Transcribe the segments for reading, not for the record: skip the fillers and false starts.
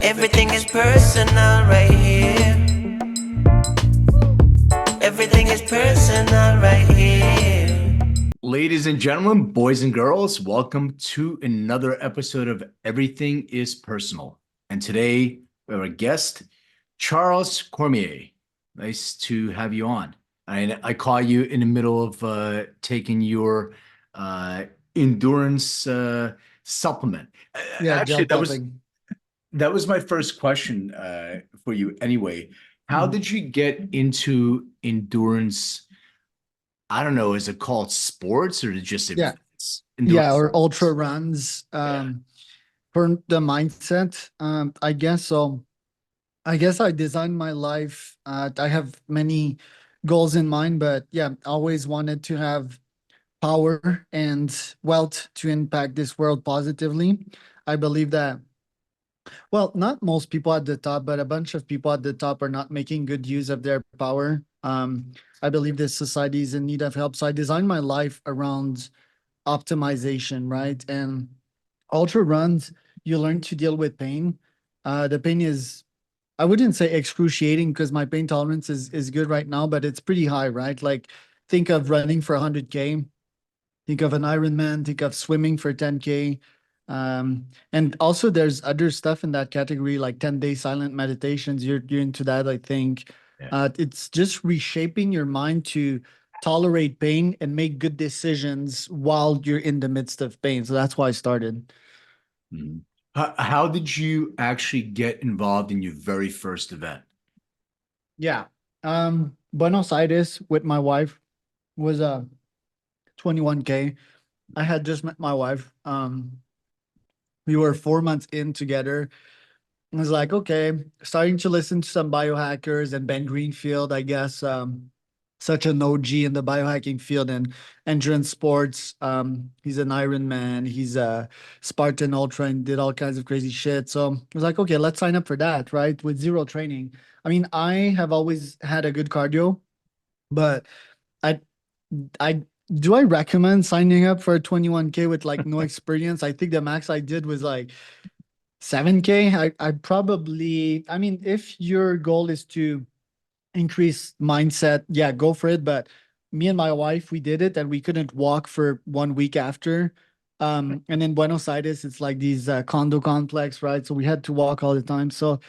Everything is personal right here. Everything is personal right here. Ladies and gentlemen, boys and girls, welcome to another episode of Everything is Personal. And today we have a guest, Charles Cormier. Nice to have you on. I caught you in the middle of taking your uh, endurance supplement. Yeah, Actually, gel that was popping. that was my first question for you. Anyway, how did you get into endurance? I don't know, is it called sports or just Yeah, events? yeah, Endurance. or ultra runs. Yeah. For the mindset, I guess so. I guess I designed my life. I have many goals in mind, but yeah, always wanted to have power and wealth to impact this world positively. I believe that, well, not most people at the top, but a bunch of people at the top are not making good use of their power. I believe this society is in need of help. So I designed my life around optimization, right? And ultra runs, you learn to deal with pain. The pain is, I wouldn't say excruciating because my pain tolerance is good right now, but it's pretty high, right? Like think of running for 100K, think of an Ironman, think of swimming for 10K. And also there's other stuff in that category like 10-day silent meditations. You're into that, I think. Yeah. It's just reshaping your mind to tolerate pain and make good decisions while you're in the midst of pain. So that's why I started. Mhm. How did you actually get involved in your very first event? Yeah. Buenos Aires with my wife was a 21K. I had just met my wife. We were 4 months in together. I was like, okay, starting to listen to some biohackers and Ben Greenfield, I guess, such an OG in the biohacking field and endurance sports. He's an Ironman, he's a Spartan Ultra and did all kinds of crazy shit. So I was like, okay, let's sign up for that, right? With zero training. I mean, I have always had a good cardio, but I I do I recommend signing up for a 21K with like no experience? I think the max I did was like 7K. I probably, I mean, if your goal is to increase mindset, yeah, go for it. But me and my wife, we did it and we couldn't walk for 1 week after. And in Buenos Aires, it's like these condo complex, right? So we had to walk all the time. So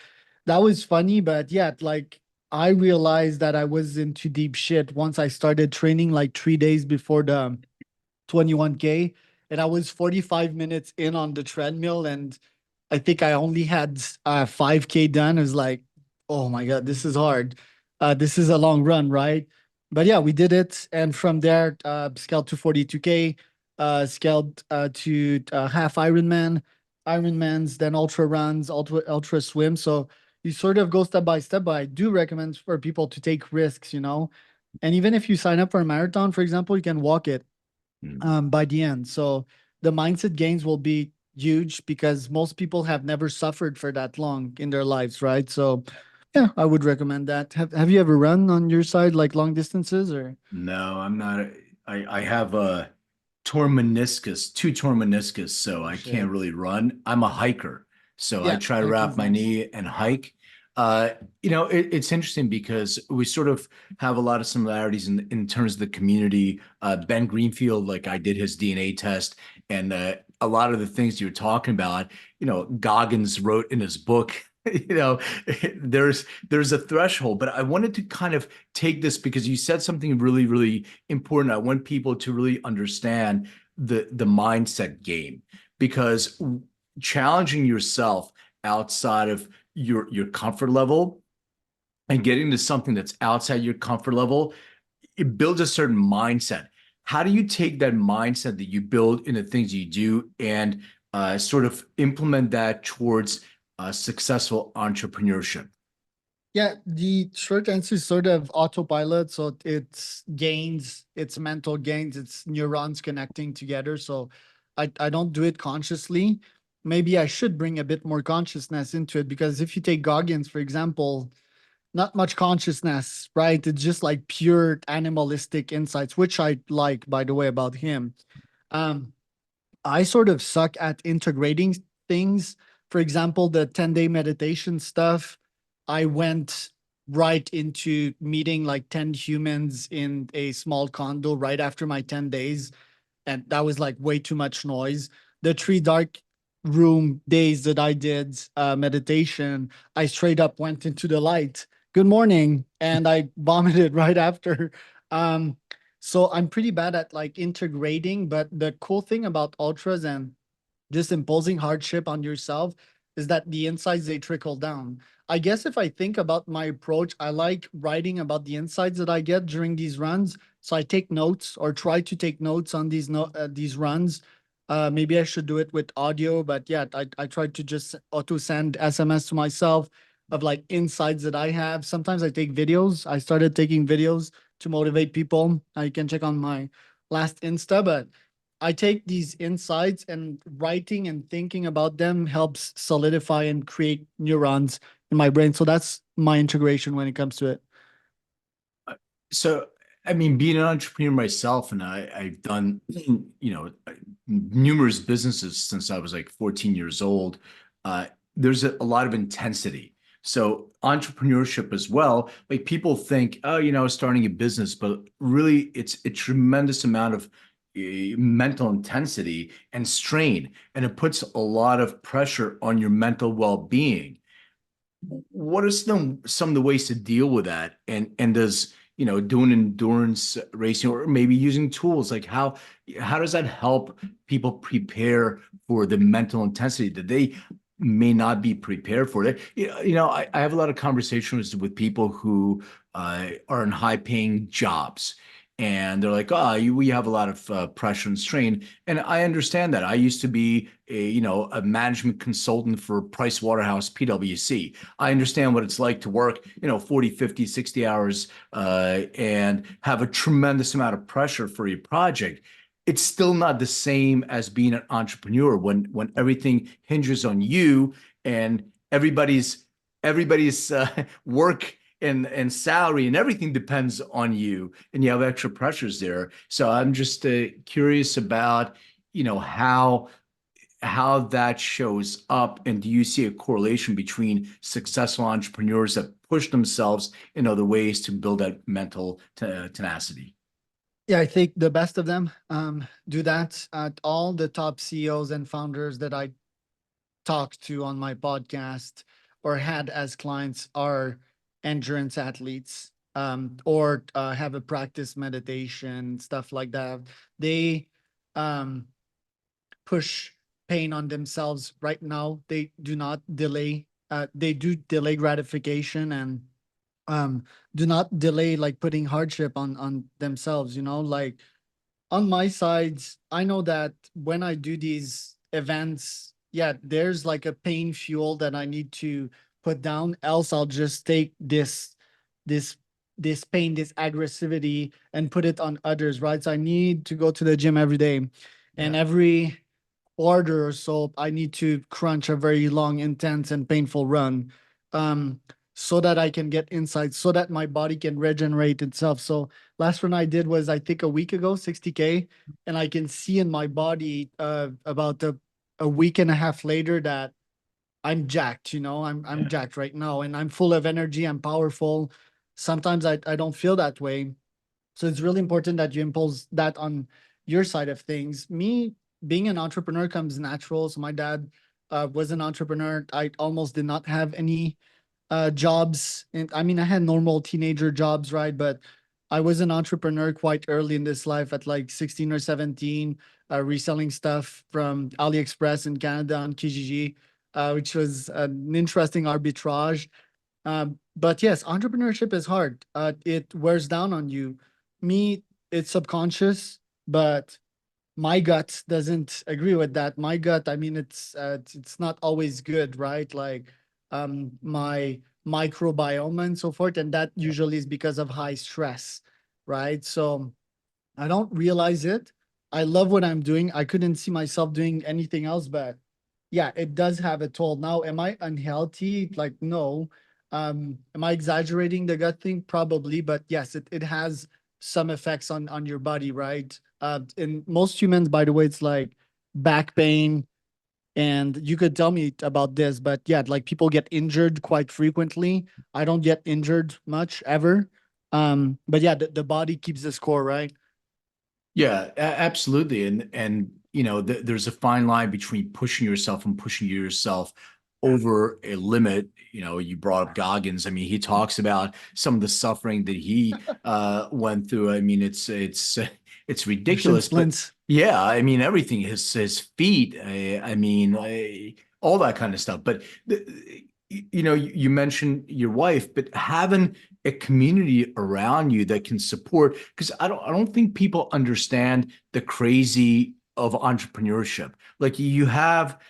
that was funny, but yeah, like I realized that I was into deep shit once I started training like 3 days before the 21K. And I was 45 minutes in on the treadmill and I think I only had 5K done. It was like, oh my God, this is hard. This is a long run, right? But yeah, we did it. And from there, scaled to 42K, scaled to half Ironman, Ironmans, then ultra runs, ultra swim. So you sort of go step by step. But I do recommend for people to take risks, you know. And even if you sign up for a marathon, for example, you can walk it Mm. by the end. So the mindset gains will be huge because most people have never suffered for that long in their lives, right? So yeah, I would recommend that. Have you ever run on your side like long distances or? No, I'm not. I have a torn meniscus, two torn meniscus, so Oh I can't shit. really run. I'm a hiker, so I Yeah, try to wrap hiking's my nice. knee and hike. It's interesting because we sort of have a lot of similarities in terms of the community. Ben Greenfield, like I did his DNA test, and a lot of the things you're talking about, Goggins wrote in his book. You know, there's a threshold, but I wanted to kind of take this because you said something really, really important. I want people to really understand the mindset game because challenging yourself outside of your comfort level and getting to something that's outside your comfort level, it builds a certain mindset. How do you take that mindset that you build in the things you do and sort of implement that towards successful entrepreneurship? Yeah, the short answer is sort of autopilot. So it's gains, it's mental gains, it's neurons connecting together. So I don't do it consciously. Maybe I should bring a bit more consciousness into it because if you take Goggins, for example, not much consciousness, right? It's just like pure animalistic insights, which I like, by the way, about him. Um, I sort of suck at integrating things. For example, the 10-day meditation stuff, I went right into meeting like 10 humans in a small condo right after my 10 days. And that was like way too much noise. The 3 dark room days that I did meditation, I straight up went into the light. Good morning. And I vomited right after. Um, so I'm pretty bad at like integrating, but the cool thing about ultras and just imposing hardship on yourself is that the insights they trickle down. I guess if I think about my approach, I like writing about the insights that I get during these runs. So I take notes or try to take notes on these runs. Maybe I should do it with audio, but yeah, I try to just auto send SMS to myself of like insights that I have. Sometimes I take videos. I started taking videos to motivate people. You can check on my last Insta, but I take these insights and writing and thinking about them helps solidify and create neurons in my brain. So that's my integration when it comes to it. So, I mean, being an entrepreneur myself, and I've done, numerous businesses since I was like 14 years old. There's a lot of intensity. So entrepreneurship as well, like people think, oh, starting a business, but really it's a tremendous amount of mental intensity and strain, and it puts a lot of pressure on your mental well-being. What are some of the ways to deal with that? And does doing endurance racing or maybe using tools like how does that help people prepare for the mental intensity that they may not be prepared for it? I have a lot of conversations with people who are in high paying jobs. And they're like, oh, we have a lot of pressure and strain. And I understand that. I used to be a management consultant for Price Waterhouse, PwC. I understand what it's like to work, 40, 50, 60 hours and have a tremendous amount of pressure for your project. It's still not the same as being an entrepreneur when everything hinges on you and everybody's work and salary and everything depends on you, and you have extra pressures there. So I'm just curious about how that shows up, and do you see a correlation between successful entrepreneurs that push themselves in other ways to build that mental tenacity? Yeah, I think the best of them do that. All the top CEOs and founders that I talked to on my podcast or had as clients are endurance athletes, or have a practice meditation, stuff like that. They um, push pain on themselves right now. They do not delay. They do delay gratification and do not delay like putting hardship on themselves. Like on my sides, I know that when I do these events, yeah, there's like a pain fuel that I need to put down. Else I'll just take this, this pain, this aggressivity and put it on others, right? So I need to go to the gym every day. And Yeah. every quarter or so, I need to crunch a very long, intense, and painful run. Um, so that I can get insights, so that my body can regenerate itself. So last run I did was, I think, a week ago, 60K, and I can see in my body about a week and a half later that I'm jacked. I'm Yeah. jacked right now, and I'm full of energy. I'm powerful. Sometimes I don't feel that way. So it's really important that you impose that on your side of things. Me being an entrepreneur comes natural. So my dad was an entrepreneur. I almost did not have any jobs. And I mean, I had normal teenager jobs, right? But I was an entrepreneur quite early in this life at like 16 or 17, reselling stuff from AliExpress in Canada on Kijiji, which was an interesting arbitrage. But yes, entrepreneurship is hard. It wears down on you. Me, it's subconscious, but my gut doesn't agree with that. My gut, I mean, it's not always good, right? Like my microbiome and so forth, and that usually is because of high stress, right? So I don't realize it. I love what I'm doing. I couldn't see myself doing anything else, but yeah, it does have a toll. Now, am I unhealthy? Like, no. Am I exaggerating the gut thing? Probably, but yes, it has some effects on your body, right? In most humans, by the way, it's like back pain, And you could tell me about this, but yeah, like people get injured quite frequently. I don't get injured much ever. But yeah, the body keeps the score, right? Yeah, absolutely. And you know, there's a fine line between pushing yourself and pushing yourself over a limit. You know, you brought up Goggins. I mean, he talks about some of the suffering that he went through. I mean, it's The shin ridiculous, but splints. yeah, I mean, everything, his feet, I mean, all that kind of stuff. But you know, you mentioned your wife, but having a community around you that can support, because I don't think people understand the crazy of entrepreneurship. Like you have,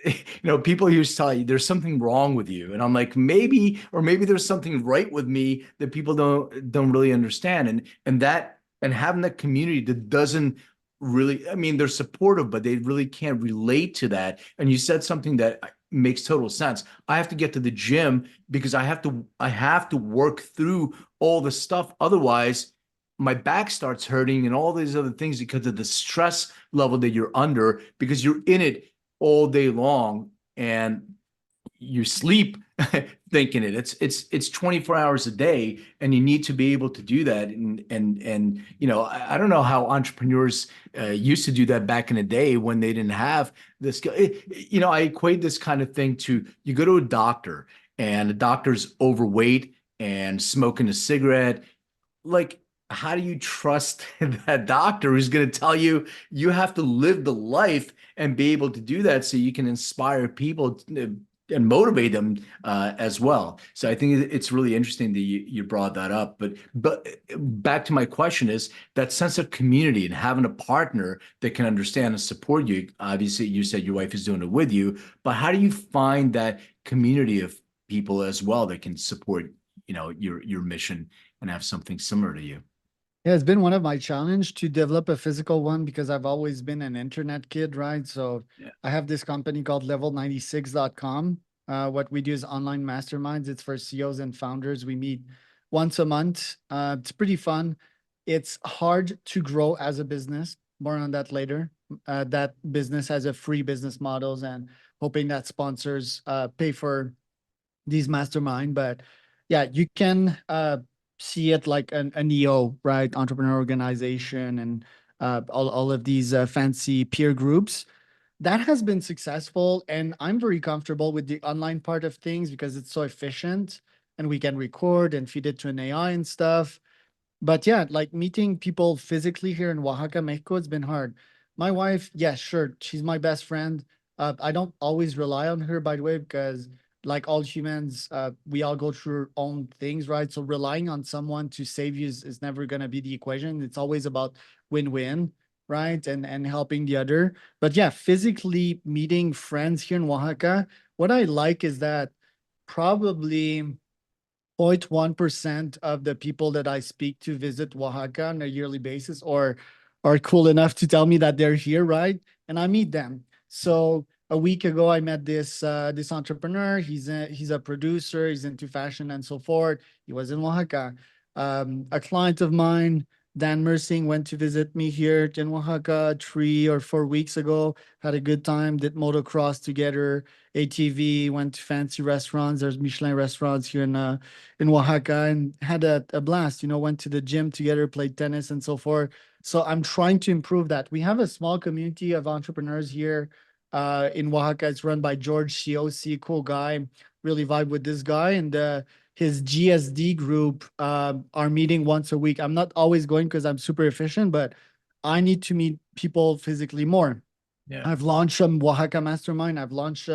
you know, people used to tell you there's something wrong with you, and I'm like, maybe, or maybe there's something right with me that people don't really understand. And having that community that doesn't really, I mean, they're supportive, but they really can't relate to that. And you said something that makes total sense. I have to get to the gym because I have to work through all the stuff. Otherwise, my back starts hurting and all these other things because of the stress level that you're under, because you're in it all day long and you sleep thinking it. It's 24 hours a day, and you need to be able to do that. And you know, I don't know how entrepreneurs used to do that back in the day when they didn't have this. You know, I equate this kind of thing to, you go to a doctor and the doctor's overweight and smoking a cigarette. Like, how do you trust that doctor who's going to tell you you have to live the life and be able to do that so you can inspire people and motivate them as well? So I think it's really interesting that you brought that up. But back to my question is that sense of community and having a partner that can understand and support you. Obviously, you said your wife is doing it with you, but how do you find that community of people as well that can support, you know, your mission and have something similar to you? Yeah, it's been one of my challenge to develop a physical one because I've always been an internet kid, right? So Yeah. I have this company called level96.com. What we do is online masterminds. It's for CEOs and founders. We meet once a month. It's pretty fun. It's hard to grow as a business. More on that later. That business has a free business models and hoping that sponsors pay for these mastermind. But yeah, you can see it like an EO, right? Entrepreneur organization and all of these fancy peer groups. That has been successful. And I'm very comfortable with the online part of things because it's so efficient and we can record and feed it to an AI and stuff. But yeah, like meeting people physically here in Oaxaca, Mexico, it's been hard. My wife, yeah, sure, she's my best friend. I don't always rely on her, by the way, because like all humans, we all go through our own things, right? So relying on someone to save you is never gonna be the equation. It's always about win-win, right? And helping the other. But yeah, physically meeting friends here in Oaxaca, what I like is that probably 0.1% of the people that I speak to visit Oaxaca on a yearly basis or are cool enough to tell me that they're here, right? And I meet them. So a week ago, I met this entrepreneur. He's a producer. He's into fashion and so forth. He was in Oaxaca. A client of mine, Dan Mersing, went to visit me here in Oaxaca 3 or 4 weeks ago. Had a good time. Did motocross together. ATV. Went to fancy restaurants. There's Michelin restaurants here in Oaxaca and had a blast, went to the gym together, played tennis and so forth. So I'm trying to improve that. We have a small community of entrepreneurs here in Oaxaca. It's run by George Ciosi, cool guy, really vibe with this guy. And his GSD group are meeting once a week. I'm not always going because I'm super efficient, but I need to meet people physically more. Yeah. I've launched some Oaxaca Mastermind. I've launched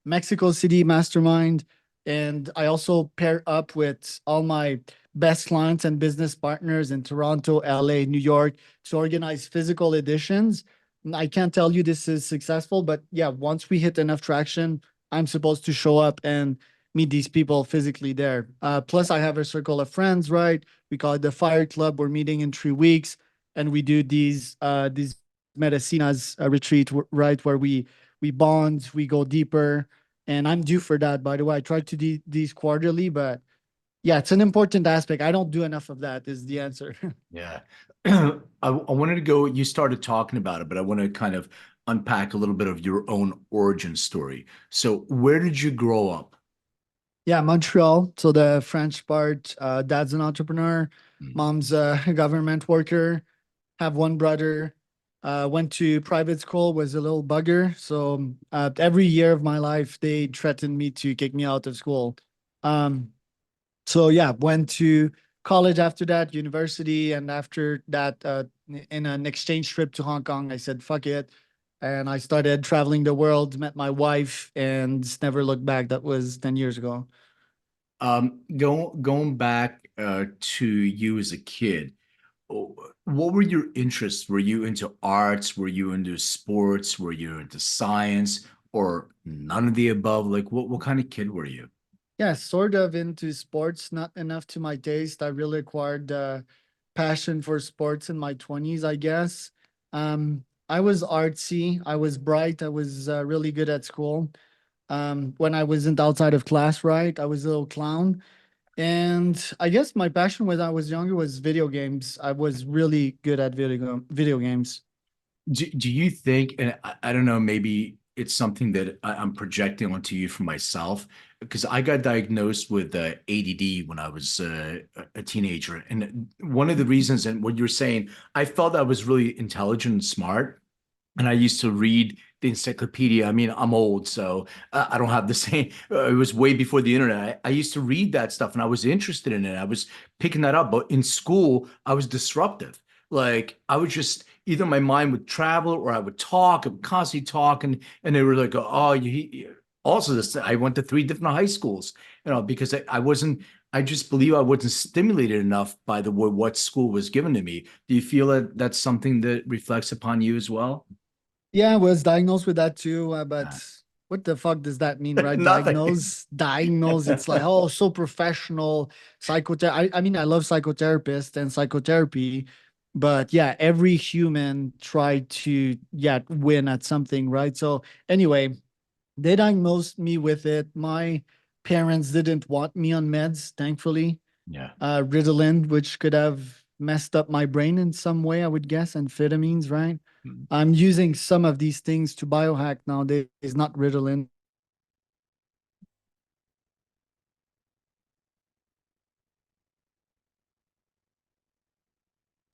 Mexico City Mastermind. And I also pair up with all my best clients and business partners in Toronto, LA, New York to organize physical editions. And I can't tell you this is successful, but yeah, once we hit enough traction, I'm supposed to show up and meet these people physically there. Plus, I have a circle of friends, right? We call it the Fire Club. We're meeting in 3 weeks, and we do these Medicinas retreat, right, where we bond, we go deeper, and I'm due for that. By the way, I try to do these quarterly, but yeah, it's an important aspect. I don't do enough of that. Is the answer? Yeah. I wanted to go, you started talking about it, but I want to kind of unpack a little bit of your own origin story. So where did you grow up? Yeah, Montreal. So the French part, dad's an entrepreneur, Mm. mom's a government worker, have one brother, went to private school, was a little bugger. So every year of my life, they threatened me to kick me out of school. Um, so yeah, went to college after that, university, and after that, in an exchange trip to Hong Kong, I said, fuck it. And I started traveling the world, met my wife, and never looked back. That was 10 years ago. Going back to you as a kid, what were your interests? Were you into arts? Were you into sports? Were you into science, or none of the above? Like, what kind of kid were you? Yeah, sort of into sports, not enough to my taste. I really acquired passion for sports in my 20s, I guess. I was artsy, I was bright, I was really good at school. When I wasn't outside of class, right? I was a little clown. And I guess my passion when I was younger was video games. I was really good at video games. Do you think, and I don't know, maybe it's something that I'm projecting onto you for myself, because I got diagnosed with ADD when I was a teenager. And one of the reasons, and what you're saying, I felt I was really intelligent and smart. And I used to read the encyclopedia. I mean, I'm old, so I don't have the same. It was way before the internet. I used to read that stuff and I was interested in it. I was picking that up. But in school, I was disruptive. Like I was just either my mind would travel or I would talk. I would constantly talk, and they were like, "Oh, you." Also, this I went to three different high schools, because I wasn't. I just believe I wasn't stimulated enough by the what school was given to me. Do you feel that that's something that reflects upon you as well? Yeah, I was diagnosed with that too, Uh, but what the fuck does that mean, right? Nothing. Diagnose. It's like, oh, so professional. I mean, I love psychotherapists and psychotherapy, but yeah, every human tried to, yeah, win at something, right? So anyway, they diagnosed me with it. My parents didn't want me on meds, thankfully. Yeah. Ritalin, which could have messed up my brain in some way, I would guess, amphetamines, right? Mm. I'm using some of these things to biohack nowadays, not Ritalin.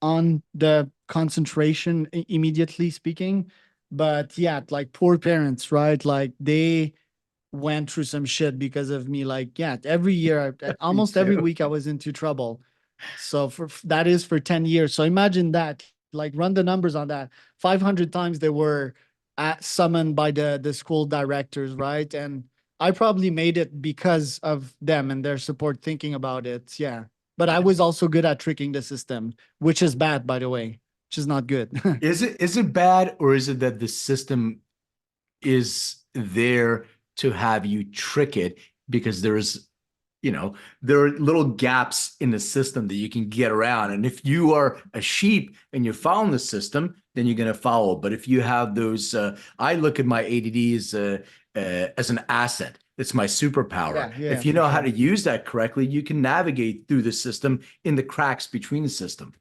On the concentration immediately speaking. But yeah, like poor parents, right? Like they went through some shit because of me. Like, yeah, every year, Me almost every too. week, I was into trouble. So that is for 10 years. So imagine that, like run the numbers on that. 500 times they were summoned by the school directors, right? And I probably made it because of them and their support thinking about it. Yeah. But I Yeah. was also good at tricking the system, which is bad, by the way, which is not good. Is it bad, or is it that the system is there to have you trick it because there are little gaps in the system that you can get around. And if you are a sheep and you're following the system, then you're going to follow. But if you have those, I look at my ADD as an asset. It's my superpower. Yeah, yeah, If you for know how to sure. use that correctly, you can navigate through the system in the cracks between the system.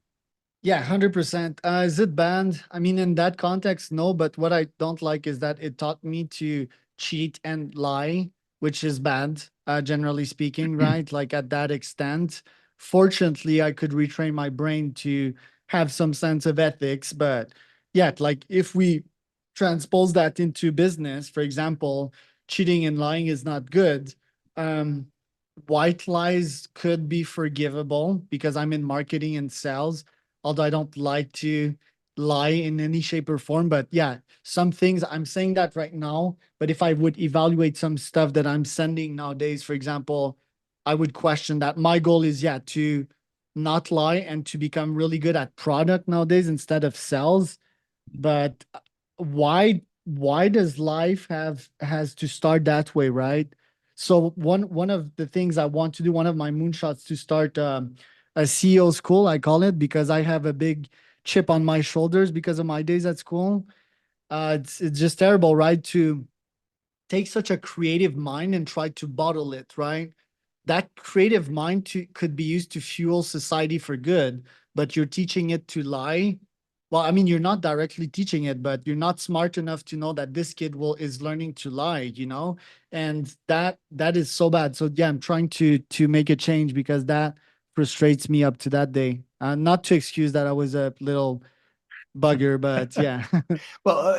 Yeah, 100%. Is it banned? I mean, in that context, no. But what I don't like is that it taught me to cheat and lie, which is bad, generally speaking, right? Like at that extent. Fortunately, I could retrain my brain to have some sense of ethics. But yeah, like if we transpose that into business, for example, cheating and lying is not good. Um, white lies could be forgivable because I'm in marketing and sales, although I don't like to lie in any shape or form. But yeah, some things I'm saying that right now. But if I would evaluate some stuff that I'm sending nowadays, for example, I would question that. My goal is, yeah, to not lie and to become really good at product nowadays instead of sales. But why does life has to start that way, right? So one of the things I want to do, one of my moonshots to start a CEO school, I call it, because I have a big chip on my shoulders because of my days at school. It's just terrible, right? To take such a creative mind and try to bottle it, right? That creative mind could be used to fuel society for good, but you're teaching it to lie. well, I mean, you're not directly teaching it, but you're not smart enough to know that this kid is learning to lie, and that is so bad. So yeah, I'm trying to make a change because that frustrates me up to that day. Not to excuse that I was a little bugger, but yeah. Well,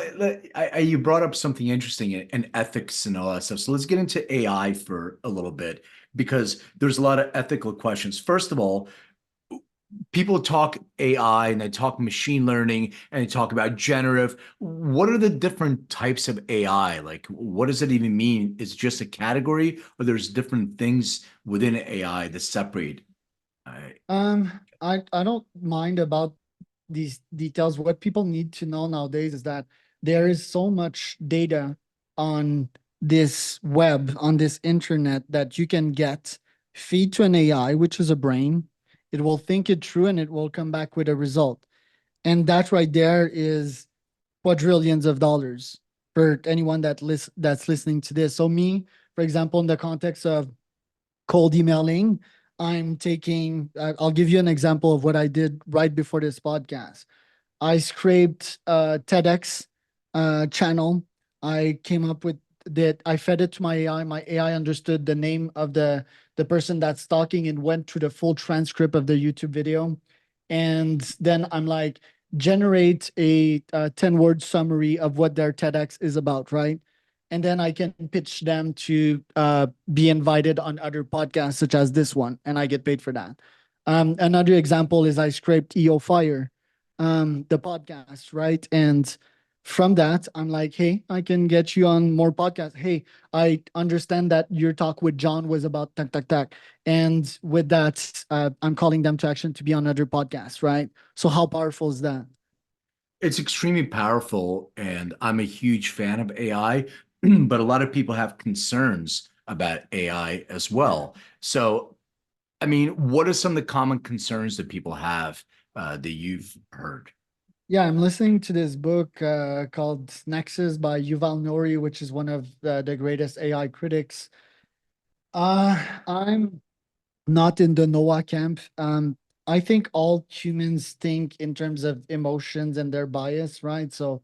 you brought up something interesting and ethics and all that stuff. So let's get into AI for a little bit because there's a lot of ethical questions. First of all, people talk AI and they talk machine learning and they talk about generative. What are the different types of AI? Like, what does it even mean? Is it just a category or there's different things within AI that separate? I, I don't mind about these details. What people need to know nowadays is that there is so much data on this web, on this internet that you can feed to an AI, which is a brain. It will think it through and it will come back with a result. And that right there is quadrillions of dollars for anyone that's listening to this. So me, for example, in the context of cold emailing, I'll give you an example of what I did right before this podcast. I scraped a TEDx channel. I came up with that. I fed it to my AI. My AI understood the name of the person that's talking and went through the full transcript of the YouTube video. And then I'm like, generate a 10-word summary of what their TEDx is about, right? And then I can pitch them to be invited on other podcasts such as this one, and I get paid for that. Another example is I scraped EO Fire, the podcast, right? And from that, I'm like, hey, I can get you on more podcasts. Hey, I understand that your talk with John was about tak tak tak, and with that, I'm calling them to action to be on other podcasts, right? So how powerful is that? it's extremely powerful, and I'm a huge fan of AI, but a lot of people have concerns about AI as well. So, I mean, what are some of the common concerns that people have that you've heard? Yeah, I'm listening to this book called Nexus by Yuval Nori, which is one of the greatest AI critics. I'm not in the Noah camp. I think all humans think in terms of emotions and their bias, right? So,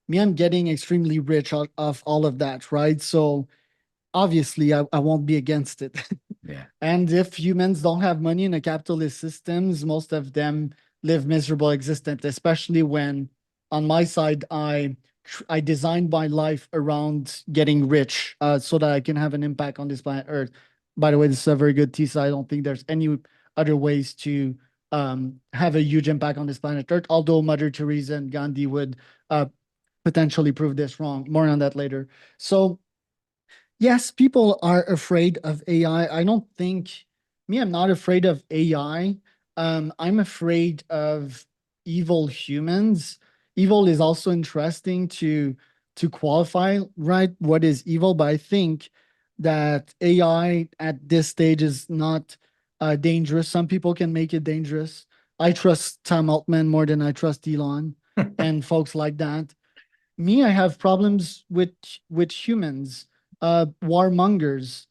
me, I'm getting extremely rich out of all of that, right? So, obviously, I won't be against it. Yeah. And if humans don't have money in a capitalist systems, most of them live miserable existence, especially when on my side, I designed my life around getting rich so that I can have an impact on this planet Earth. By the way, this is a very good thesis. I don't think there's any other ways to have a huge impact on this planet Earth, although Mother Teresa and Gandhi would potentially prove this wrong. More on that later. So yes, people are afraid of AI. I don't think I'm not afraid of AI. I'm afraid of evil humans. Evil is also interesting to qualify, right? What is evil? But I think that AI at this stage is not dangerous. Some people can make it dangerous. I trust Tom Altman more than I trust Elon and folks like that. Me, I have problems with humans, warmongers,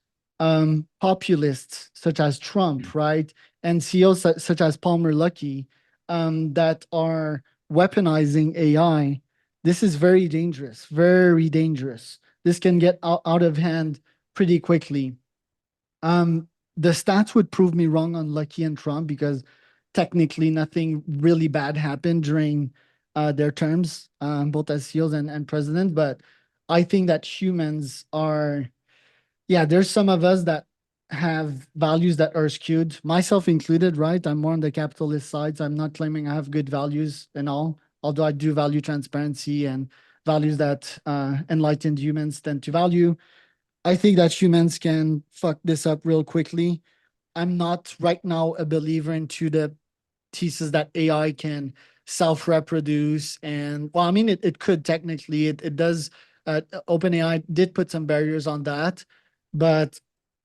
populists such as Trump, right, and CEOs such as Palmer Luckey, that are weaponizing AI. This is very dangerous, very dangerous. This can get out of hand pretty quickly. The stats would prove me wrong on Lucky and Trump because technically nothing really bad happened during their terms, both as CEOs and president. But I think that humans are, yeah, there's some of us that have values that are skewed, myself included, right? I'm more on the capitalist side. So I'm not claiming I have good values and all, although I do value transparency and values that enlightened humans tend to value. I think that humans can fuck this up real quickly. I'm not right now a believer into the thesis that AI can self-reproduce. And well, I mean, it could technically, it does. OpenAI did put some barriers on that, but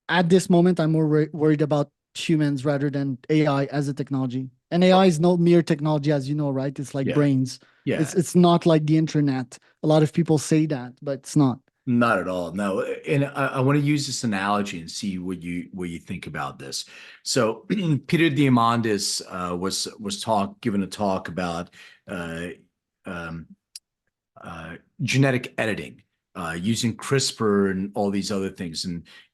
at this moment, I'm more worried about humans rather than AI as a technology. And AI is no mere technology, as you know, right? It's like Yeah. brains. Yeah. It's not like the internet. A lot of people say that, but it's not. Not at all. No. And I want to use this analogy and see what you think about this. So Peter Diamandis was given a talk about uh, um, genetic editing using CRISPR and all these other things,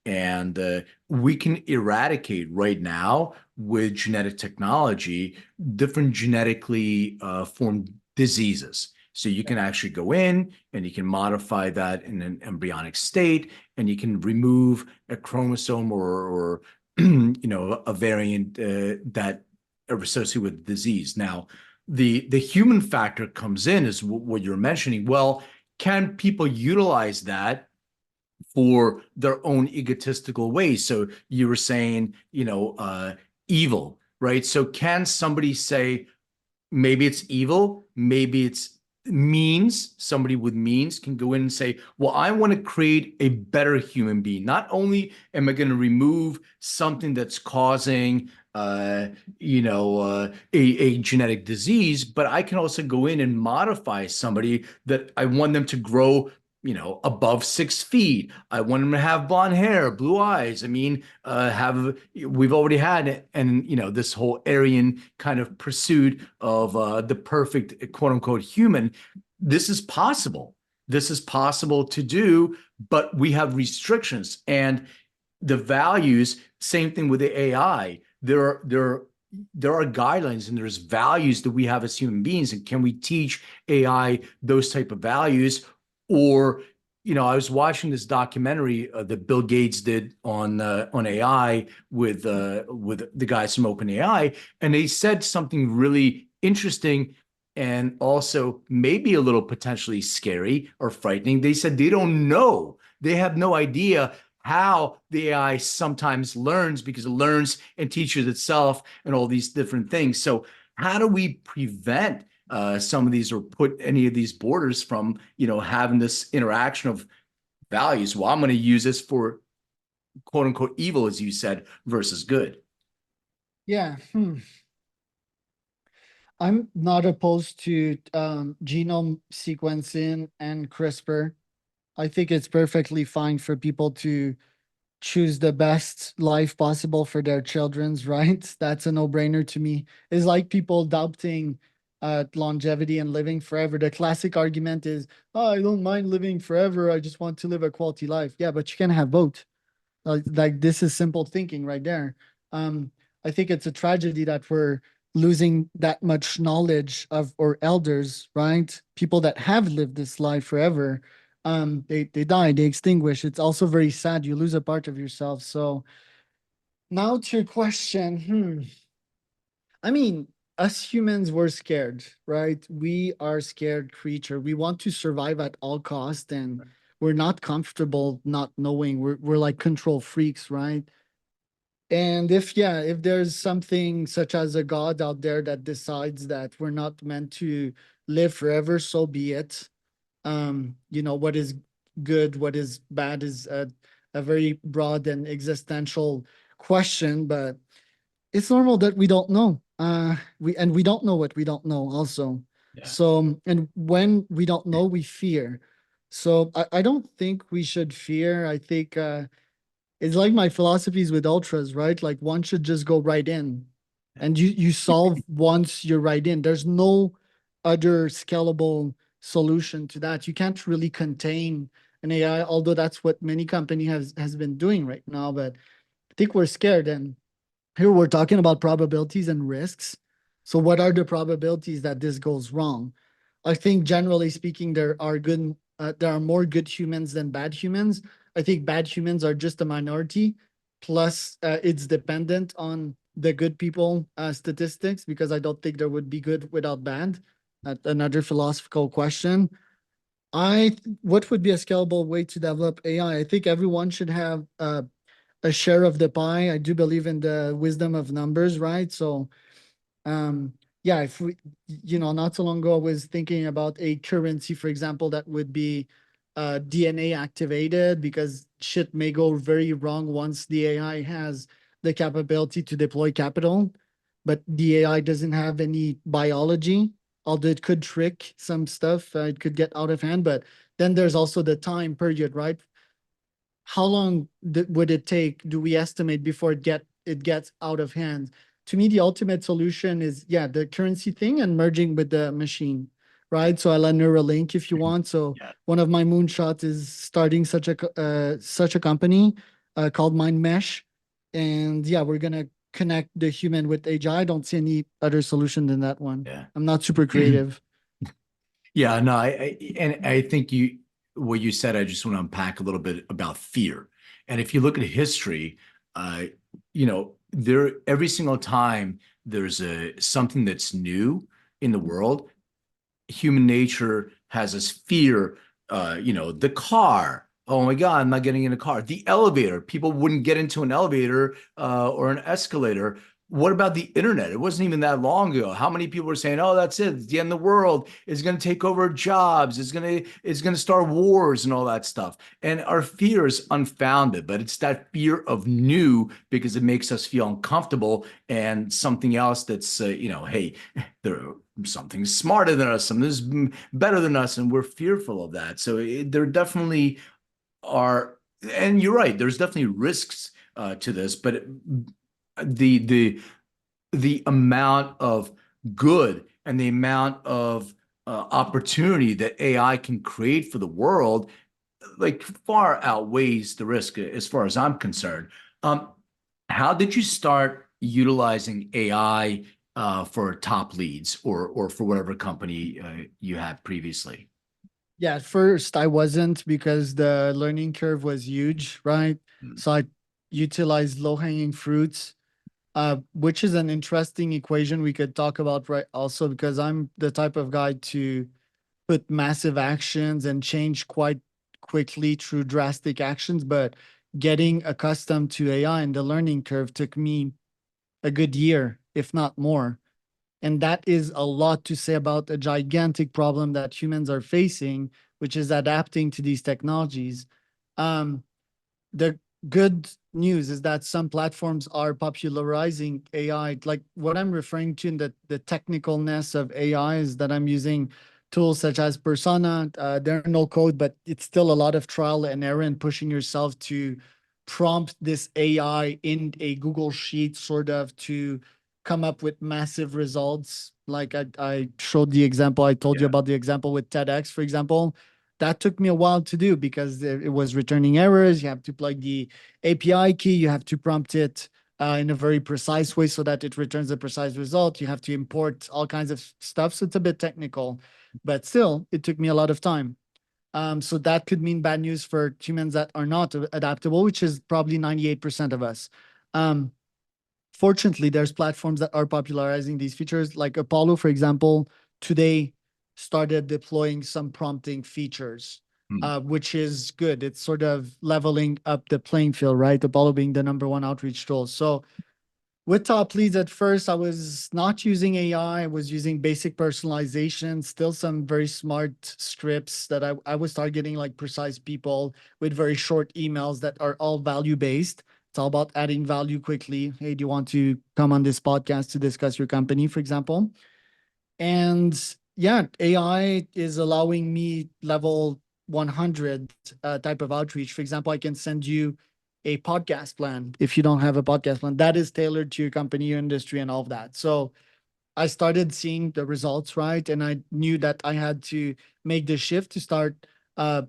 and we can eradicate right now with genetic technology different genetically formed diseases. So you can actually go in and you can modify that in an embryonic state, and you can remove a chromosome or a variant that are associated with disease. Now, the human factor comes in is what you're mentioning. Well, can people utilize that for their own egotistical ways? So you were saying, evil, right? So can somebody say, maybe it's evil, maybe it's means, somebody with means can go in and say, well, I want to create a better human being. Not only am I going to remove something that's causing a genetic disease, but I can also go in and modify somebody that I want them to grow, above 6 feet. I want them to have blonde hair, blue eyes. I mean, we've already had, and this whole Aryan kind of pursuit of the perfect quote unquote human. This is possible. This is possible to do, but we have restrictions and the values. Same thing with the AI. There are guidelines and there's values that we have as human beings, and can we teach AI those type of values? Or, I was watching this documentary that Bill Gates did on AI with the guys from OpenAI, and they said something really interesting and also maybe a little potentially scary or frightening. They said they don't know. They have no idea how the AI sometimes learns, because it learns and teaches itself and all these different things. So how do we prevent some of these, or put any of these borders from, having this interaction of values? Well, I'm going to use this for quote unquote evil, as you said, versus good. Yeah. I'm not opposed to genome sequencing and CRISPR. I think it's perfectly fine for people to choose the best life possible for their children's, right? That's a no-brainer to me. It's like people doubting longevity and living forever. The classic argument is, oh, I don't mind living forever. I just want to live a quality life. Yeah, but you can have both. Like this is simple thinking right there. I think it's a tragedy that we're losing that much knowledge of our elders, right? People that have lived this life forever. They die, they extinguish. It's also very sad. You lose a part of yourself. So now to your question, I mean, us humans, we're scared, right? We are scared creature. We want to survive at all cost, and we're not comfortable not knowing. We're like control freaks, right? And if there's something such as a God out there that decides that we're not meant to live forever, so be it. What is good, what is bad is a very broad and existential question, but it's normal that we don't know. We don't know what we don't know also. Yeah. So, and when we don't know, we fear. So I don't think we should fear. I think it's like my philosophies with ultras, right? Like one should just go right in, and you solve once you're right in. There's no other scalable solution to that. You can't really contain an AI, although that's what many company has been doing right now. But I think we're scared, and here we're talking about probabilities and risks. So what are the probabilities that this goes wrong? I think generally speaking, there are more good humans than bad humans. I think bad humans are just a minority. Plus, it's dependent on the good people statistics, because I don't think there would be good without bad. Another philosophical question. What would be a scalable way to develop AI? I think everyone should have a share of the pie. I do believe in the wisdom of numbers, right? So, yeah, if we, not so long ago, I was thinking about a currency, for example, that would be DNA activated, because shit may go very wrong once the AI has the capability to deploy capital, but the AI doesn't have any biology, although it could trick some stuff. It could get out of hand, but Then there's also the time period, right? How long would it take, do we estimate, before it gets out of hand? To me, the ultimate solution is, yeah, the currency thing and merging with the machine, right? So I'll Neuralink if you want. So Yeah. one of my moonshots is starting such a company called Mind Mesh. And yeah, we're gonna connect the human with AI. I don't see any other solution than that one. Yeah. I'm not super creative. Yeah, no, and I think what you said, I just want to unpack a little bit about fear. And if you look at history, uh, there every single time there's something that's new in the world, human nature has this fear. The car. Oh my God, I'm not getting in a car. The elevator. People wouldn't get into an elevator or an escalator. What about the internet? It wasn't even that long ago. How many people were saying, "Oh, that's it. It's the end of the world. It's going to take over jobs. It's going to start wars and all that stuff." And our fear is unfounded, but it's that fear of new because it makes us feel uncomfortable and something else that's, hey, there something's smarter than us, something's better than us, and we're fearful of that. So there definitely are, and you're right, there's definitely risks to this, but the the amount of good and the amount of opportunity that AI can create for the world, like far outweighs the risk as far as I'm concerned. Um, how did you start utilizing AI for top leads or for whatever company you had previously? Yeah, at first I wasn't, because the learning curve was huge, right? Mm. So I utilized low-hanging fruits, which is an interesting equation we could talk about, right? Also, because I'm the type of guy to put massive actions and change quite quickly through drastic actions. But getting accustomed to AI and the learning curve took me a good year, if not more. And that is a lot to say about a gigantic problem that humans are facing, which is adapting to these technologies. Um, the good news is that some platforms are popularizing AI. Like what I'm referring to in the technicalness of AI is that I'm using tools such as Persona. They're no code, but it's still a lot of trial and error and pushing yourself to prompt this AI in a Google Sheet sort of to come up with massive results. Like I showed the example, I told you Yeah. about the example with TEDx, for example. That took me a while to do because it was returning errors. You have to plug the API key. You have to prompt it in a very precise way so that it returns a precise result. You have to import all kinds of stuff. So it's a bit technical, but still, it took me a lot of time. So that could mean bad news for humans that are not adaptable, which is probably 98% of us. Um, Fortunately, there's platforms that are popularizing these features, like Apollo, for example, today started deploying some prompting features, Hmm. which is good. It's sort of leveling up the playing field, right? Apollo being the number one outreach tool. So with top leads, at first, I was not using AI. I was using basic personalization, still some very smart scripts that I was targeting like precise people with very short emails that are all value based. It's all about adding value quickly. Hey, do you want to come on this podcast to discuss your company, for example? And yeah, AI is allowing me level 100 type of outreach. For example, I can send you a podcast plan if you don't have a podcast plan that is tailored to your company, your industry, and all of that. So I started seeing the results, right? And I knew that I had to make the shift to start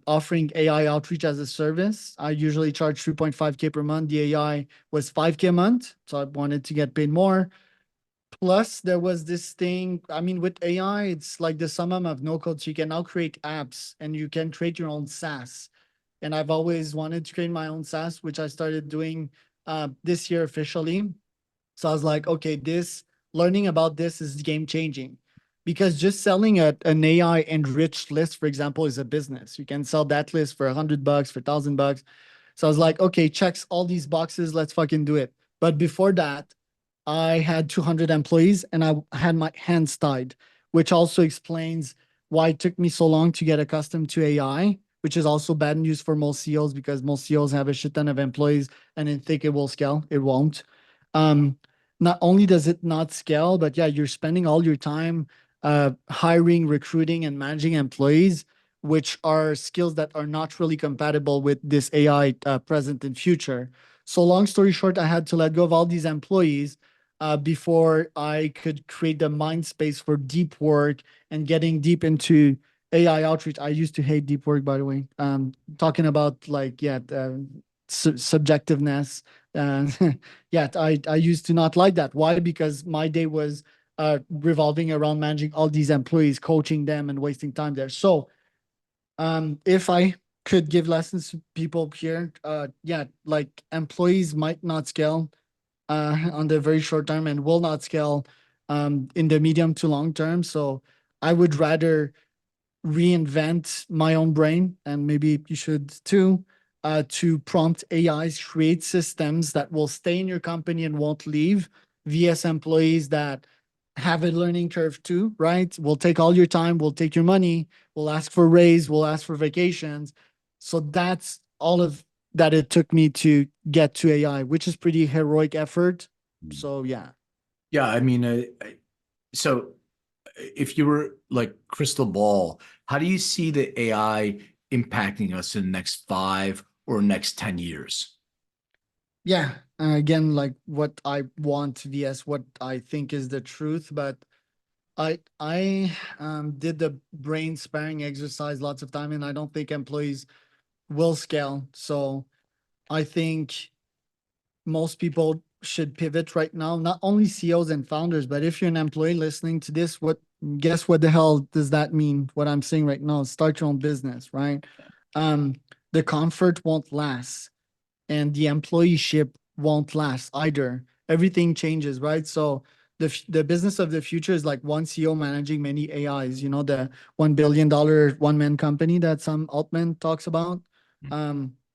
offering AI outreach as a service. I usually charge 3.5K per month. The AI was 5K a month. So I wanted to get paid more. Plus, there was this thing. I mean, with AI, it's like the summum of no code. So you can now create apps and you can create your own SaaS. And I've always wanted to create my own SaaS, which I started doing this year officially. So I was like, okay, this learning about this is game changing, because just selling an AI enriched list, for example, is a business. You can sell that list for $100, for $1,000. So I was like, okay, checks all these boxes. Let's fucking do it. But before that, I had 200 employees and I had my hands tied, which also explains why it took me so long to get accustomed to AI, which is also bad news for most CEOs because most CEOs have a shit ton of employees and then think it will scale. It won't. Um, Not only does it not scale, but yeah, you're spending all your time hiring, recruiting, and managing employees which are skills that are not really compatible with this AI present and future. So long story short, I had to let go of all these employees before I could create the mind space for deep work and getting deep into AI outreach. I used to hate deep work, by the way. Talking about like, yeah, subjectiveness. Uh, yeah, I used to not like that. Why? Because my day was revolving around managing all these employees, coaching them, and wasting time there. So, if I could give lessons to people here, yeah, like employees might not scale on the very short term and will not scale in the medium to long term. So, I would rather reinvent my own brain, and maybe you should too, to prompt AIs, create systems that will stay in your company and won't leave, vs employees that have a learning curve too, right? We'll take all your time, we'll take your money, we'll ask for raise, we'll ask for vacations. So that's all of that it took me to get to AI, which is pretty heroic effort. So yeah. Yeah, I mean, so if you were like crystal ball, how do you see the AI impacting us in the next 5 or next 10 years? Yeah, again, like what I want vs what I think is the truth, but I did the brain sparing exercise lots of time, and I don't think employees will scale. So I think most people should pivot right now. Not only CEOs and founders, but if you're an employee listening to this, guess what the hell does that mean? What I'm saying right now, start your own business, right? Um, the comfort won't last and the employeeship won't last either. Everything changes, right? So the business of the future is like one CEO managing many AIs. You know, the $1 billion one man company that some Altman talks about.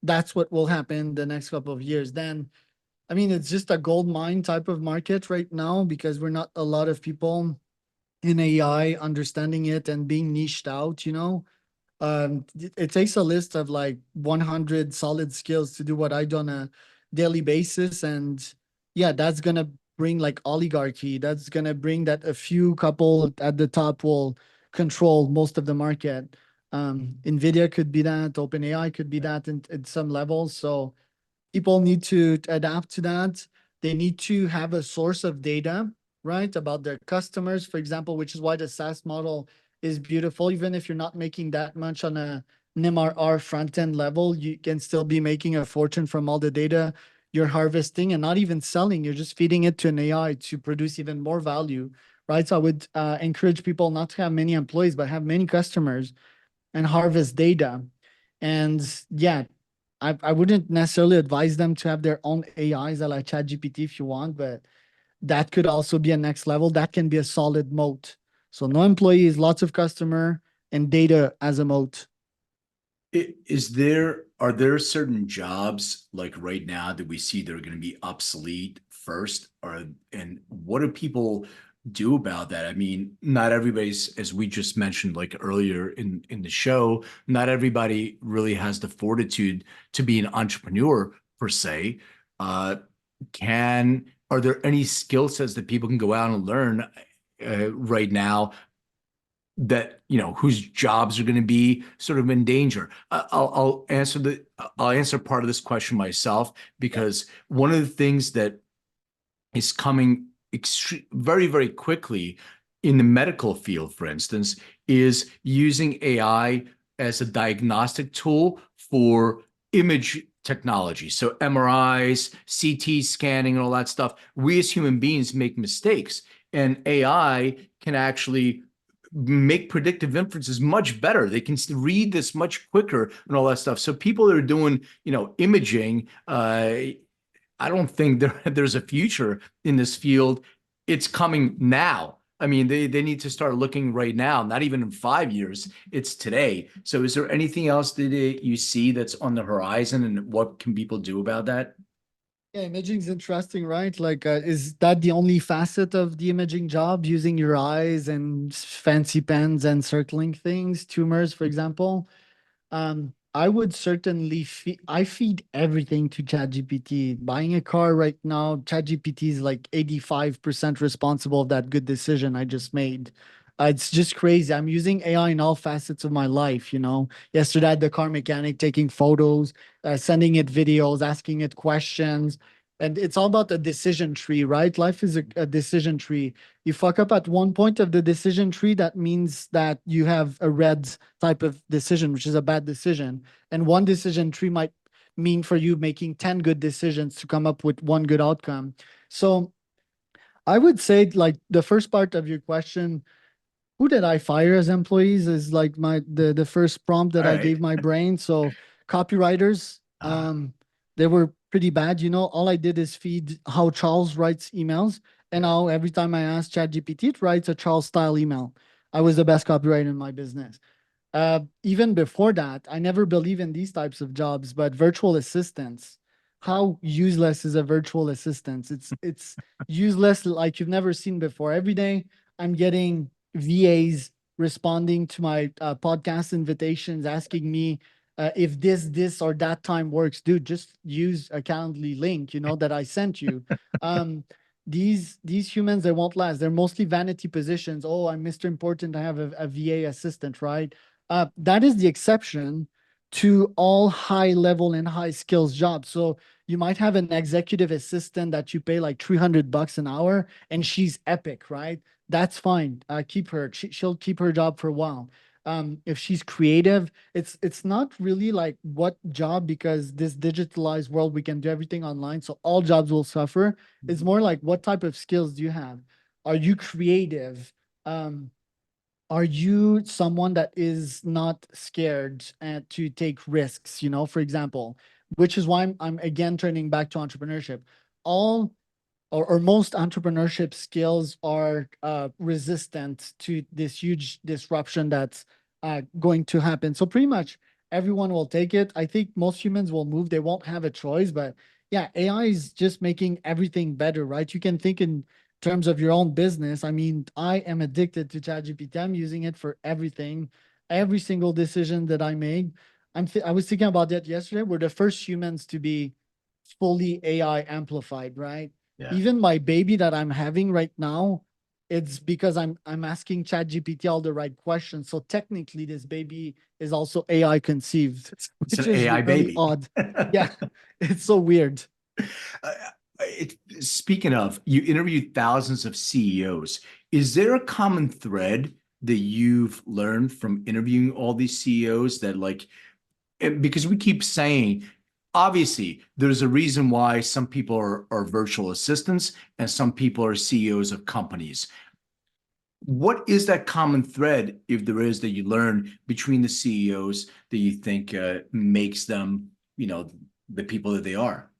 That's what will happen the next couple of years. Then, I mean, it's just a gold mine type of market right now because we're not a lot of people in AI understanding it and being niched out. You know, it takes a list of like 100 solid skills to do what I do on a daily basis. And yeah, that's going to bring like oligarchy. That's going to bring that a few couple at the top will control most of the market. Nvidia could be that, OpenAI could be that in some levels. So people need to adapt to that. They need to have a source of data, right, about their customers, for example, which is why the SaaS model is beautiful. Even if you're not making that much on a NIMRR front end level, you can still be making a fortune from all the data you're harvesting and not even selling. You're just feeding it to an AI to produce even more value, right? So I would encourage people not to have many employees, but have many customers and harvest data. And yeah, I wouldn't necessarily advise them to have their own AIs like ChatGPT if you want, but that could also be a next level. That can be a solid moat. So no employees, lots of customer and data as a moat. Are there certain jobs like right now that we see that are going to be obsolete first? And what do people do about that? I mean, not everybody's, as we just mentioned like earlier in the show, not everybody really has the fortitude to be an entrepreneur per se. Uh, are there any skill sets that people can go out and learn right now that whose jobs are going to be sort of in danger? I'll answer part of this question myself, because one of the things that is coming very, very quickly in the medical field, for instance, is using AI as a diagnostic tool for image technology. So MRIs, CT scanning, and all that stuff. We as human beings make mistakes, and AI can actually make predictive inferences much better. They can read this much quicker and all that stuff. So people that are doing, imaging, I don't think there's a future in this field. It's coming now. I mean, they need to start looking right now, not even in 5 years. It's today. So is there anything else that you see that's on the horizon, and what can people do about that? Yeah, imaging is interesting, right? Like, is that the only facet of the imaging job, using your eyes and fancy pens and circling things, tumors, for example? I would certainly I feed everything to ChatGPT. Buying a car right now, ChatGPT is like 85% responsible of that good decision I just made. It's just crazy. I'm using AI in all facets of my life. Yesterday I had the car mechanic taking photos, sending it videos, asking it questions. And it's all about the decision tree, right? Life is a decision tree. You fuck up at one point of the decision tree, that means that you have a red type of decision, which is a bad decision. And one decision tree might mean for you making 10 good decisions to come up with one good outcome. So I would say, like, the first part of your question, who did I fire as employees, is like the first prompt that All I right. gave my brain. So copywriters, Ah, they were pretty bad. All I did is feed how Charles writes emails, and yeah. now every time I ask ChatGPT, it writes a Charles style email. I was the best copywriter in my business. Even before that, I never believe in these types of jobs, but virtual assistants. How useless is a virtual assistant? It's useless like you've never seen before. Every day I'm getting VAs responding to my podcast invitations, asking me if this or that time works. Dude, just use a Calendly link, that I sent you. Um, these humans, they won't last. They're mostly vanity positions. Oh, I'm Mr. Important. I have a VA assistant, right? That is the exception to all high level and high skills jobs. So you might have an executive assistant that you pay like $300 an hour, and she's epic, right? That's fine. Keep her. She'll keep her job for a while. If she's creative, it's not really like what job, because this digitalized world, we can do everything online. So all jobs will suffer. It's more like, what type of skills do you have? Are you creative? Um, are you someone that is not scared to take risks, for example, which is why I'm again turning back to entrepreneurship. All or most entrepreneurship skills are resistant to this huge disruption that's going to happen. So pretty much everyone will take it. I think most humans will move. They won't have a choice. But yeah, AI is just making everything better, right? You can think in terms of your own business. I mean, I am addicted to ChatGPT. I'm using it for everything. Every single decision that I make. I was thinking about that yesterday. We're the first humans to be fully AI amplified, right? Yeah. Even my baby that I'm having right now, it's because I'm asking ChatGPT all the right questions. So technically, this baby is also AI conceived, It's which an is AI really baby. odd. Yeah, it's so weird. Uh, Speaking of, you interviewed thousands of CEOs. Is there a common thread that you've learned from interviewing all these CEOs that, like, because we keep saying, obviously, there's a reason why some people are virtual assistants and some people are CEOs of companies. What is that common thread, if there is, that you learn between the CEOs that you think makes them, the people that they are?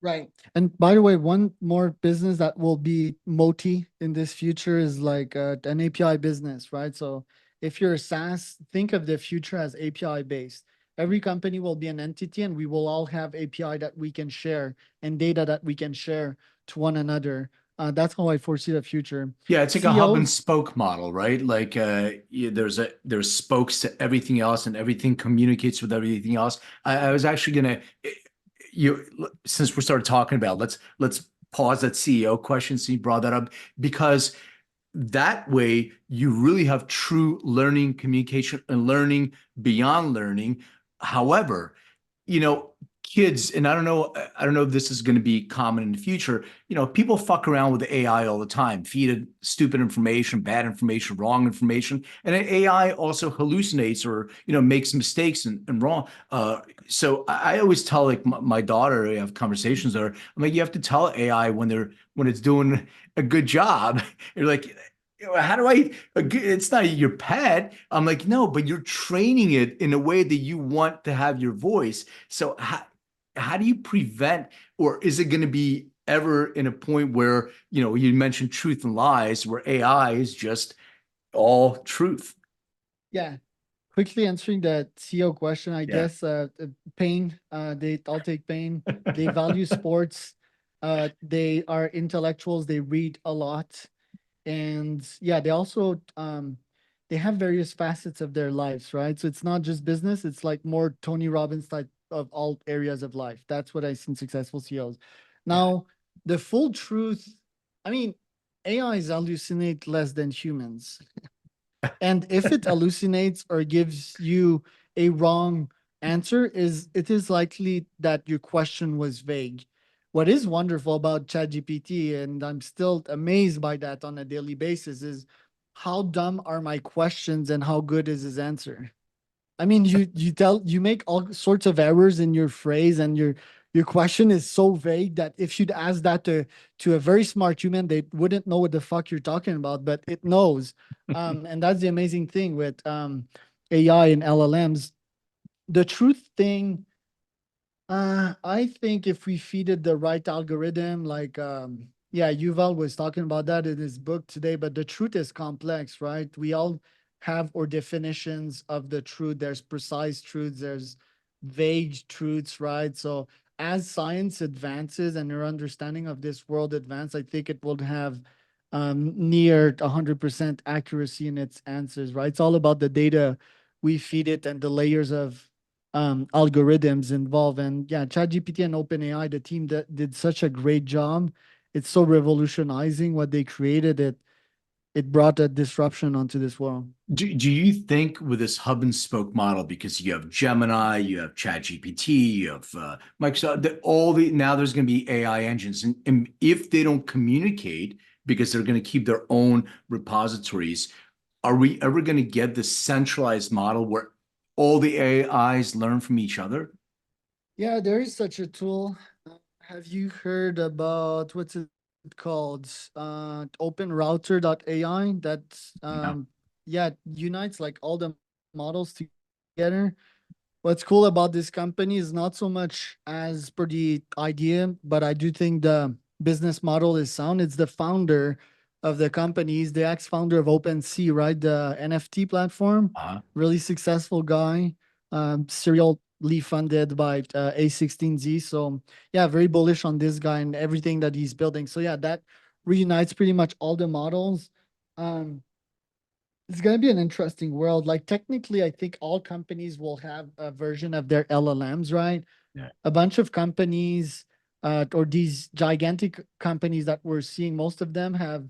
Right. And by the way, one more business that will be moti in this future is like an API business, right? So if you're a SaaS, think of the future as API based. Every company will be an entity, and we will all have API that we can share and data that we can share to one another. That's how I foresee the future. Yeah, it's like a hub and CEOs, spoke model, right? Like there's spokes to everything else, and everything communicates with everything else. I was actually gonna you since we started talking about, let's pause that CEO question since you brought that up, because that way you really have true learning, communication, and learning beyond learning. However, you know, kids, and I don't know if this is going to be common in the future. People fuck around with AI all the time, feed it stupid information, bad information, wrong information, and AI also hallucinates, or makes mistakes and wrong. So I always tell, like, my daughter, I have conversations with her. I'm like, you have to tell AI when it's doing a good job. You're like, how do I? It's not your pet. I'm like, no, but you're training it in a way that you want to have your voice. So how do you prevent, or is it going to be ever in a point where, you mentioned truth and lies, where AI is just all truth? yeah. Quickly answering the CEO question, I Yeah. guess pain. They all take pain. They value sports. They are intellectuals. They read a lot. And yeah, they also they have various facets of their lives, right? So it's not just business, it's like more Tony Robbins type of all areas of life. That's what I see in successful CEOs. Yeah. Now, the full truth, I mean, AIs hallucinate less than humans. And if it hallucinates or gives you a wrong answer, it is likely that your question was vague. What is wonderful about ChatGPT, and I'm still amazed by that on a daily basis, is how dumb are my questions and how good is his answer. I mean, you make all sorts of errors in your phrase, and your question is so vague that if you'd ask that to a very smart human, they wouldn't know what the fuck you're talking about, but it knows. And that's the amazing thing with AI and LLMs. The truth thing, I think if we feed it the right algorithm, like yeah, Yuval was talking about that in his book today, but the truth is complex, right? We all have our definitions of the truth. There's precise truths, there's vague truths, right? So as science advances and our understanding of this world advance, I think it will have near 100% accuracy in its answers, right? It's all about the data we feed it and the layers of algorithms involved. And yeah, ChatGPT and OpenAI, the team that did such a great job. It's so revolutionizing what they created. It brought a disruption onto this world. Do you think with this hub and spoke model, because you have Gemini, you have ChatGPT, you have Microsoft, that now there's going to be AI engines, and if they don't communicate because they're going to keep their own repositories, are we ever going to get this centralized model where all the AIs learn from each other? Yeah, there is such a tool. Have you heard about what's it called? OpenRouter.ai that No. yeah, unites like all the models together. What's cool about this company is not so much as per the idea, but I do think the business model is sound. It's the founder of the company. He's the ex-founder of OpenSea, right? The NFT platform. Uh-huh. Really successful guy. Serially funded by A16Z. So yeah, very bullish on this guy and everything that he's building. So yeah, that reunites pretty much all the models. Um, it's going to be an interesting world. Like technically, I think all companies will have a version of their LLMs, right? Yeah. A bunch of companies, or these gigantic companies that we're seeing, most of them have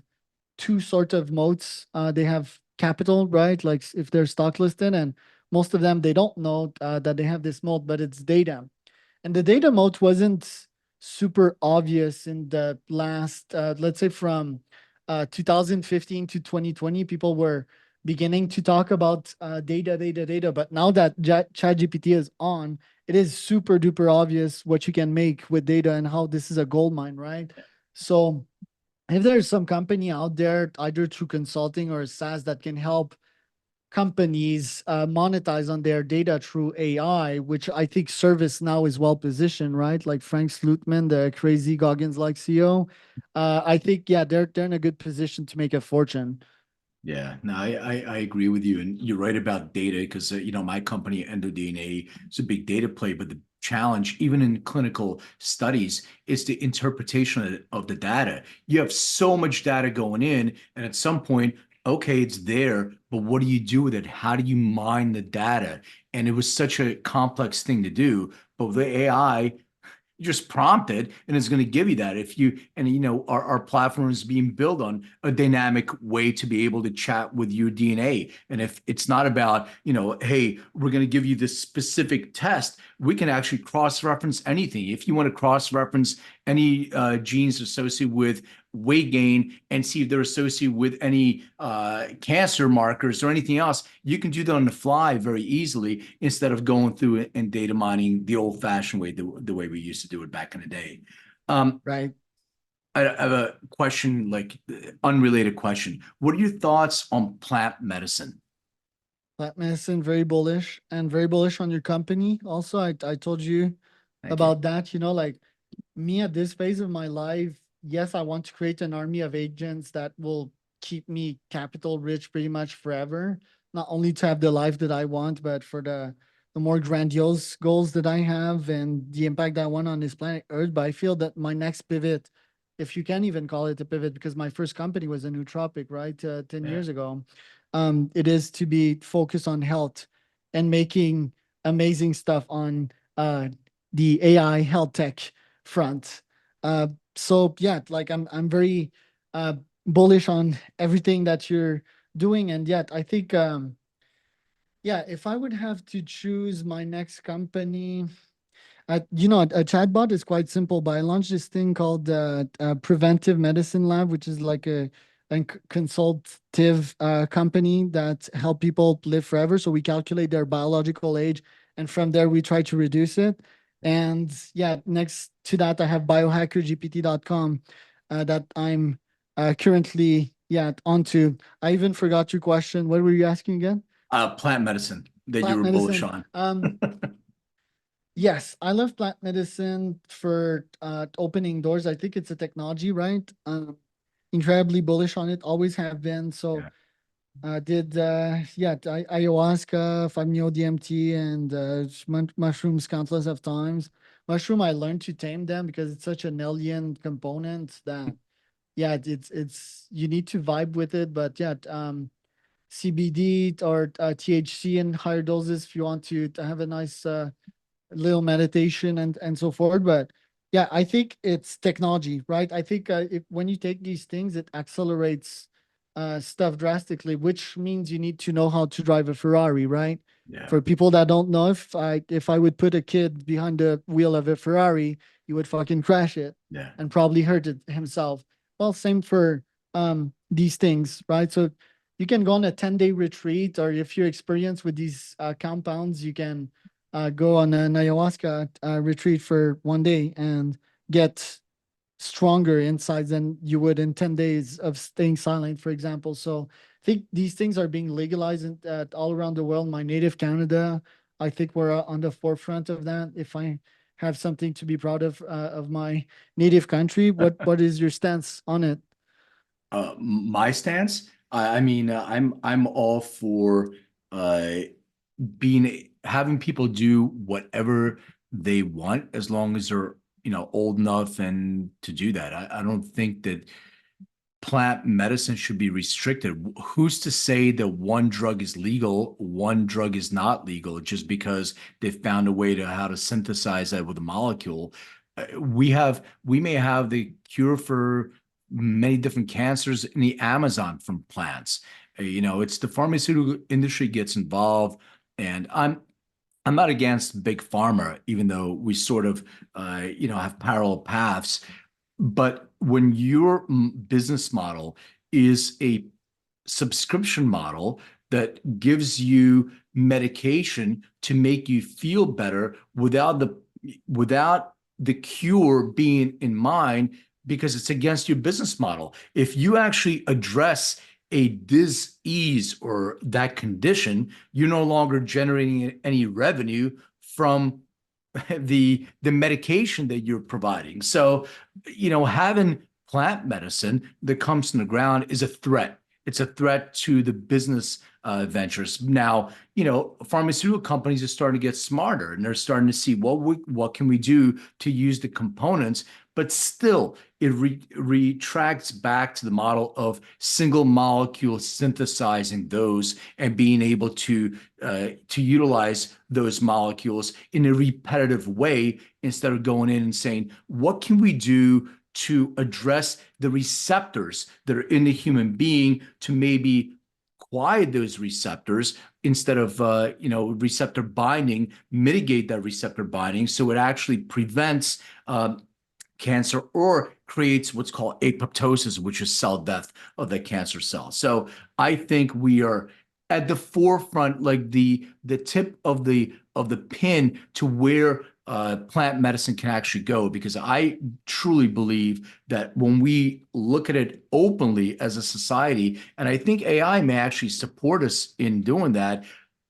two sort of modes. They have capital, right? Like if they're stock listed, and most of them, they don't know that they have this mode, but it's data. And the data moat wasn't super obvious in the last, let's say from 2015 to 2020, people were beginning to talk about data. But now that ChatGPT is on, it is super duper obvious what you can make with data and how this is a gold mine, right? So if there's some company out there, either through consulting or SaaS, that can help companies monetize on their data through AI, which I think ServiceNow is well positioned, right? Like Frank Slootman, the crazy Goggins-like CEO. I think, yeah, they're in a good position to make a fortune. Yeah, no, I agree with you, and you're right about data because my company EndoDNA is a big data play, but the challenge, even in clinical studies, is the interpretation of the data. You have so much data going in, and at some point, okay, it's there, but what do you do with it? How do you mine the data? And it was such a complex thing to do, but with the AI, you just prompt it and it's going to give you that. If you and our platform is being built on a dynamic way to be able to chat with your DNA. And if it's not about hey, we're going to give you this specific test, we can actually cross-reference anything. If you want to cross-reference any genes associated with weight gain and see if they're associated with any cancer markers or anything else, you can do that on the fly very easily instead of going through it and data mining the old-fashioned way, the way we used to do it back in the day. Right. I have a question, like unrelated question. What are your thoughts on plant medicine? Plant medicine, very bullish, and very bullish on your company. Also, I told you Thank you. about that, like me at this phase of my life, yes, I want to create an army of agents that will keep me capital rich pretty much forever. Not only to have the life that I want, but for the more grandiose goals that I have and the impact I want on this planet Earth. But I feel that my next pivot, if you can even call it a pivot, because my first company was a nootropic, right? 10 Yeah. years ago. It is to be focused on health and making amazing stuff on the AI health tech front. So yeah, like I'm very uh bullish on everything that you're doing. And yet, I think, yeah, if I would have to choose my next company, a chatbot is quite simple, but I launched this thing called Preventive Medicine Lab, which is like a consultative company that help people live forever. So we calculate their biological age, and from there we try to reduce it. And yeah, next to that, I have biohackergpt.com that I'm currently onto. I even forgot your question. What were you asking again? Plant medicine that you Plant were bullish medicine. on. Yes, I love plant medicine for opening doors. I think it's a technology, right? Incredibly bullish on it, always have been. So Yeah. did ayahuasca, 5-MeO-DMT, and mushrooms countless of times. Mushroom, I learned to tame them because it's such an alien component that it's you need to vibe with it. But CBD or THC in higher doses if you want to have a nice little meditation and so forth. But yeah, I think it's technology, right? I think if when you take these things, it accelerates stuff drastically, which means you need to know how to drive a Ferrari, right? Yeah. For people that don't know, if I would put a kid behind the wheel of a Ferrari, he would fucking crash it Yeah. and probably hurt it himself. Well, same for these things, right? So you can go on a 10-day retreat, or if you're experienced with these compounds, you can go on an ayahuasca retreat for 1 day and get stronger insights than you would in 10 days of staying silent, for example. So I think these things are being legalized all around the world. My native Canada, I think we're on the forefront of that. If I have something to be proud of my native country, what is your stance on it? My stance, I mean, I'm all for uh, having people do whatever they want as long as they're old enough and to do that. I don't think that plant medicine should be restricted. Who's to say that one drug is legal, one drug is not legal, just because they found a way to how to synthesize that with a molecule? We may have the cure for many different cancers in the Amazon from plants. It's the pharmaceutical industry gets involved, and I'm not against big pharma, even though we sort of have parallel paths. But when your business model is a subscription model that gives you medication to make you feel better without the cure being in mind, because it's against your business model. If you actually address a disease or that condition, you're no longer generating any revenue from the medication that you're providing. So, having plant medicine that comes from the ground is a threat. It's a threat to the business ventures. Now, pharmaceutical companies are starting to get smarter, and they're starting to see what can we do to use the components, but still it retracts back to the model of single molecule synthesizing those and being able to utilize those molecules in a repetitive way, instead of going in and saying, what can we do to address the receptors that are in the human being to maybe quiet those receptors, instead of receptor binding, mitigate that receptor binding so it actually prevents cancer or creates what's called apoptosis, which is cell death of the cancer cell. So I think we are at the forefront, like the tip of the pin to where plant medicine can actually go, because I truly believe that when we look at it openly as a society, and I think AI may actually support us in doing that,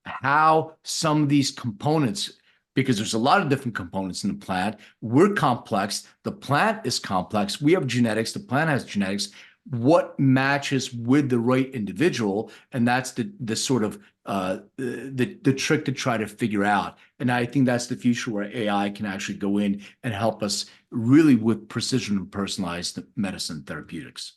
how some of these components, because there's a lot of different components in the plant. We're complex. The plant is complex. We have genetics. The plant has genetics. What matches with the right individual? And that's the sort of the trick to try to figure out. And I think that's the future, where AI can actually go in and help us really with precision and personalized medicine therapeutics.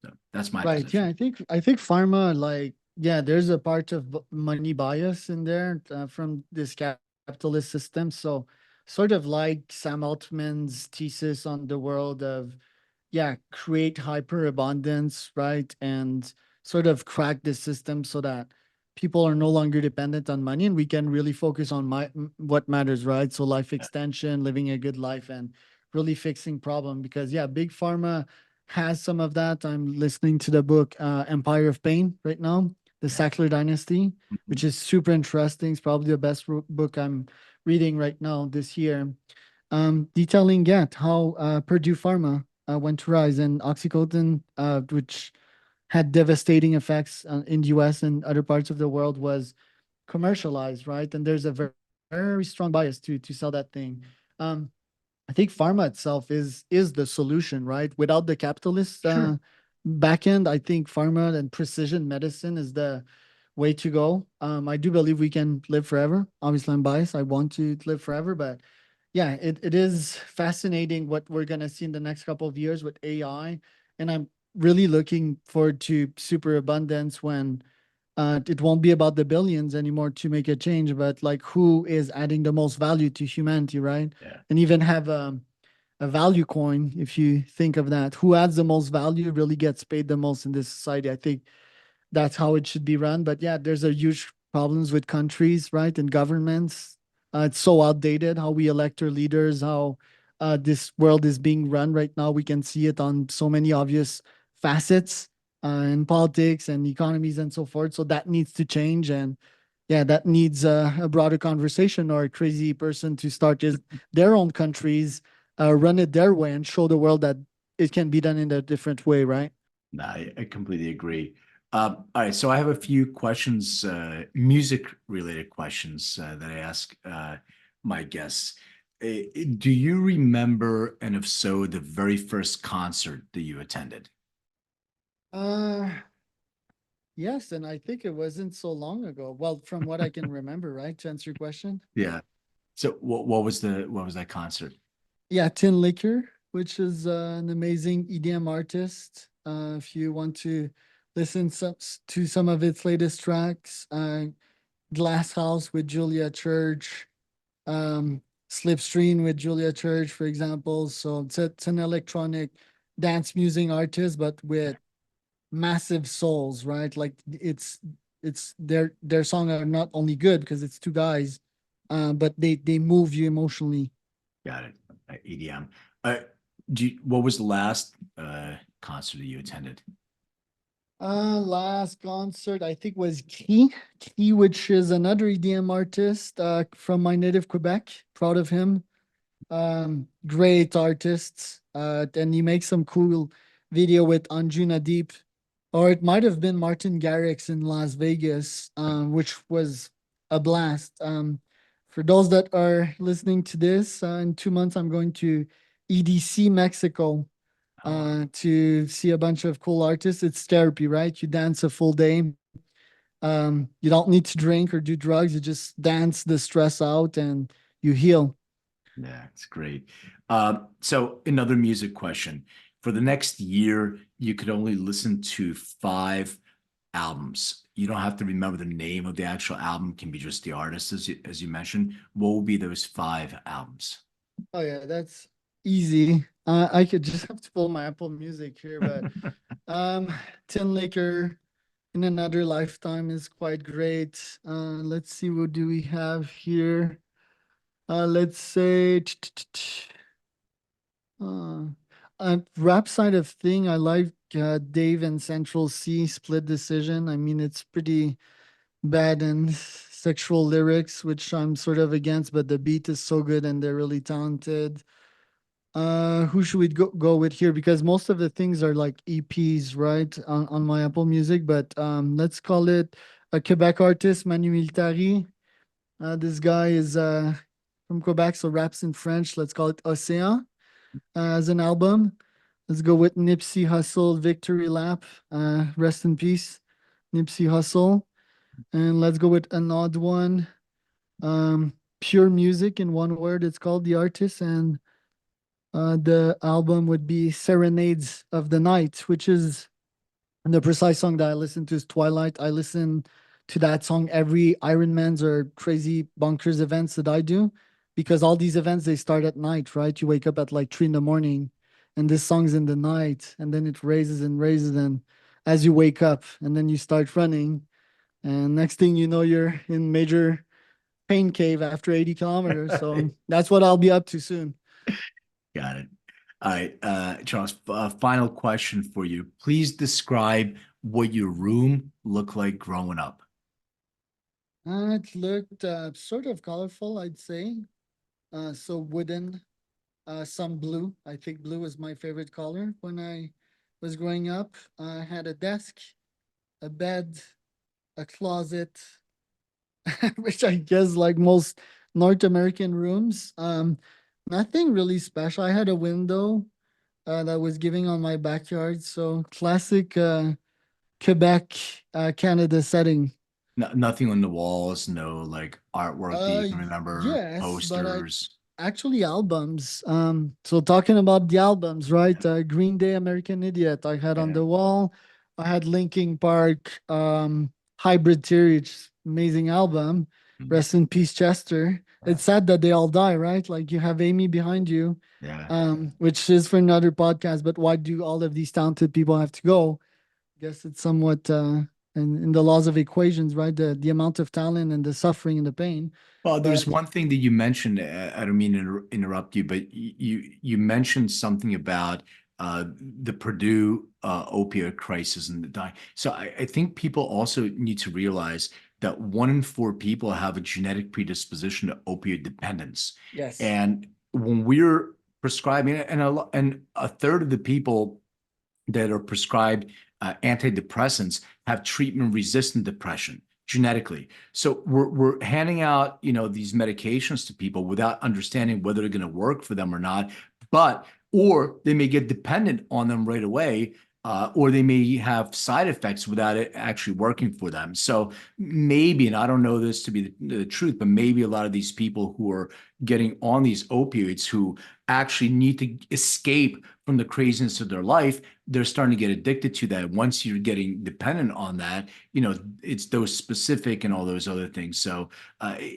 So that's my Right. position. Yeah, I think pharma, like, yeah, there's a part of money bias in there from this capitalist system. So sort of like Sam Altman's thesis on the world of, yeah, create hyperabundance, right? And sort of crack this system so that people are no longer dependent on money and we can really focus on what matters, right? So life extension, living a good life, and really fixing problem. Because yeah, big pharma has some of that. I'm listening to the book Empire of Pain right now, the Yeah. Sackler Dynasty, Mhm. which is super interesting. It's probably the best book I'm reading right now this year, detailing yet how Purdue Pharma went to rise, and OxyContin, which had devastating effects in the US and other parts of the world, was commercialized, right? And there's a very, very strong bias to sell that thing. Um, I think pharma itself is the solution, right? Without the capitalist Sure. back end, I think pharma and precision medicine is the way to go. I do believe we can live forever. Obviously, I'm biased. I want to live forever, but yeah, it is fascinating what we're gonna see in the next couple of years with AI, and I'm really looking forward to super abundance when it won't be about the billions anymore to make a change, but like who is adding the most value to humanity, right? Yeah. And even have a value coin, if you think of that. Who adds the most value really gets paid the most in this society. I think that's how it should be run. But yeah, there's a huge problems with countries, right, and governments. It's so outdated how we elect our leaders, how this world is being run right now. We can see it on so many obvious facets in politics and economies and so forth. So that needs to change, and yeah, that needs a broader conversation or a crazy person to start their own countries, run it their way, and show the world that it can be done in a different way, right? No, I completely agree. All right, so I have a few questions, music-related questions that I ask my guests. Do you remember, and if so, the very first concert that you attended? Uh, yes, and I think it wasn't so long ago. Well, from what I can remember, right? To answer your question. Yeah. So what was that concert? Yeah, Tin Liquor, which is an amazing EDM artist. If you want to listen to some of its latest tracks, Glass House with Julia Church, um, Slipstream with Julia Church, for example. So it's an electronic dance music artist, but with massive souls, right? Like it's their song are not only good because it's two guys, but they move you emotionally. Got it. EDM. Uh, what was the last concert that you attended? Last concert I think was Key, which is another EDM artist from my native Quebec. Proud of him. Great artist. And he makes some cool video with Anjuna Deep, or it might have been Martin Garrix in Las Vegas, which was a blast. For those that are listening to this, in 2 months I'm going to EDC Mexico Oh, to see a bunch of cool artists. It's therapy, right? You dance a full day. You don't need to drink or do drugs. You just dance the stress out and you heal. yeah, it's great. So another music question. For the next year, you could only listen to five albums. You don't have to remember the name of the actual album, can be just the artist as you mentioned. What will be those five albums? Oh yeah, that's easy. I could just have to pull my Apple Music here, but um, Tin Liquor in Another Lifetime is quite great. Let's see, what do we have here? Let's say uh, rap side of thing. I like Dave and Central C Split Decision. I mean, it's pretty bad and sexual lyrics, which I'm sort of against, but the beat is so good and they're really talented. Who should we go with here? Because most of the things are like EPs, right? On my Apple Music, but let's call it a Quebec artist, Manu Militari. This guy is from Quebec, so raps in French. Let's call it Océan as an album. Let's go with Nipsey Hussle, Victory Lap. Rest in peace, Nipsey Hussle. And let's go with an odd one. Pure Music in one word. It's called the artist, and the album would be Serenades of the Night, which is the precise song that I listen to is Twilight. I listen to that song every Ironmans or crazy bonkers events that I do, because all these events they start at night, right? You wake up at like 3 in the morning and this song's in the night and then it raises and raises, and as you wake up, and then you start running, and next thing you know, you're in major pain cave after 80 kilometers. So that's what I'll be up to soon. Got it. All right, Charles, final question for you. Please describe what your room looked like growing up. It looked sort of colorful, I'd say. So wooden, some blue. I think blue was my favorite color when I was growing up. I had a desk, a bed, a closet, which I guess like most North American rooms. Nothing really special. I had a window that was giving on my backyard. So classic Quebec, Canada setting. No, nothing on the walls, no like artwork that you can remember, Yes, but I posters. actually albums. So talking about the albums, right? Green Day, American Idiot. I had on Yeah. the wall. I had Linkin Park, Hybrid Theory, which is amazing album. Mm. Rest in peace, Chester. Yeah. It's sad that they all die, right? Like you have Amy behind you, Yeah. which is for another podcast. But why do all of these talented people have to go? Guess it's somewhat in the laws of equations, right? The amount of talent and the suffering and the pain. Well, there's But one thing that you mentioned. I don't mean to interrupt you, but you mentioned something about the Purdue opioid crisis and the dying. So I think people also need to realize that 1 in 4 people have a genetic predisposition to opioid dependence. yes. And when we're prescribing, and a third of the people that are prescribed antidepressants have treatment-resistant depression genetically. So we're handing out, these medications to people without understanding whether they're going to work for them or not, or they may get dependent on them right away, or they may have side effects without it actually working for them. So maybe, and I don't know this to be the truth, but maybe a lot of these people who are getting on these opioids who actually need to escape from the craziness of their life, they're starting to get addicted to that. Once you're getting dependent on that, it's those specific and all those other things. So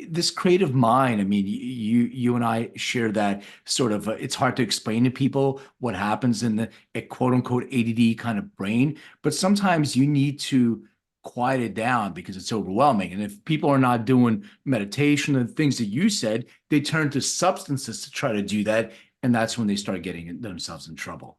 this creative mind, I mean, you and I share that sort of, it's hard to explain to people what happens in the a quote unquote ADD kind of brain, but sometimes you need to quiet it down because it's overwhelming. And if people are not doing meditation and things that you said, they turn to substances to try to do that. And that's when they start getting themselves in trouble.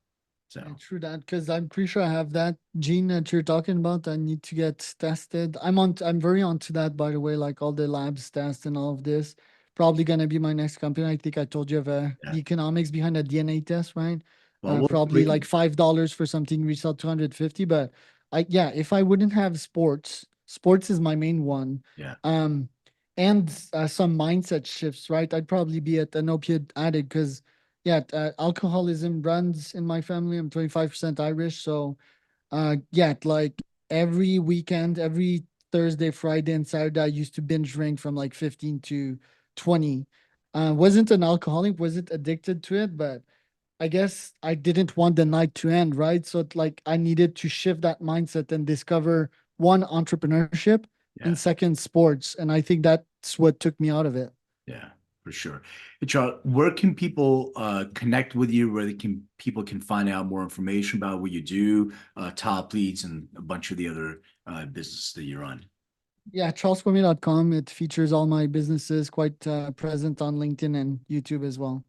So, Yeah, true that, because I'm pretty sure I have that gene that you're talking about. I need to get tested. I'm very onto that, by the way, like all the labs test and all of this. Probably gonna be my next company. I think I told you of yeah. the economics behind a DNA test, right? Well, Probably like $5 for something we sell 250. But yeah, if I wouldn't have sports is my main one. yeah. Um, and some mindset shifts, right? I'd probably be an opiate addict because yeah, alcoholism runs in my family. I'm 25% Irish, so yeah, like every weekend, every Thursday, Friday, and Saturday, I used to binge drink from like 15 to 20. Wasn't an alcoholic, wasn't addicted to it, but I guess I didn't want the night to end, right? So like I needed to shift that mindset and discover one, entrepreneurship, Yeah. and second, sports. And I think that's what took me out of it. Yeah, for sure. Hey, Charles, where can people connect with you? Where people can find out more information about what you do, top leads, and a bunch of the other businesses that you run? Yeah, charlescormier.com. It features all my businesses, quite present on LinkedIn and YouTube as well.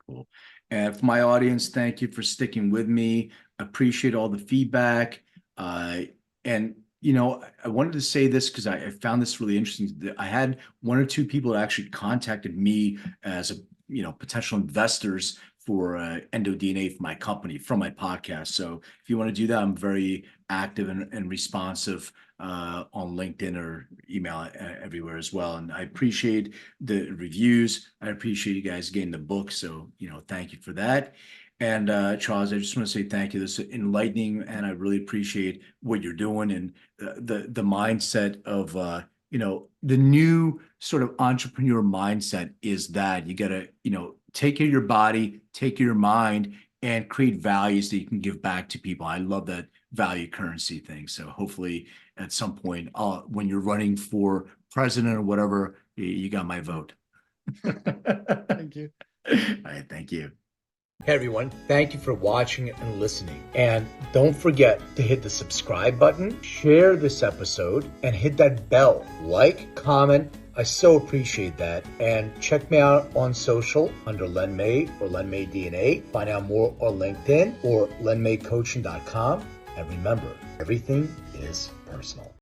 Cool. And for my audience, thank you for sticking with me. Appreciate all the feedback. And I wanted to say this because I found this really interesting. I had 1 or 2 people that actually contacted me as potential investors for EndoDNA for my company from my podcast. So if you want to do that, I'm very active and responsive on LinkedIn or email everywhere as well. And I appreciate the reviews. I appreciate you guys getting the book. So, thank you for that. And Charles, I just want to say thank you. This is enlightening, and I really appreciate what you're doing and the mindset of the new sort of entrepreneur mindset is that you got to take care of your body, take care of your mind, and create values that you can give back to people. I love that value currency thing. So hopefully at some point, when you're running for president or whatever, you got my vote. Thank you. All right, thank you. Hey everyone, thank you for watching and listening. And don't forget to hit the subscribe button, share this episode, and hit that bell. Like, comment, I so appreciate that. And check me out on social under Len May or Len May DNA. Find out more on LinkedIn or lenmaycoaching.com. And remember, everything is personal.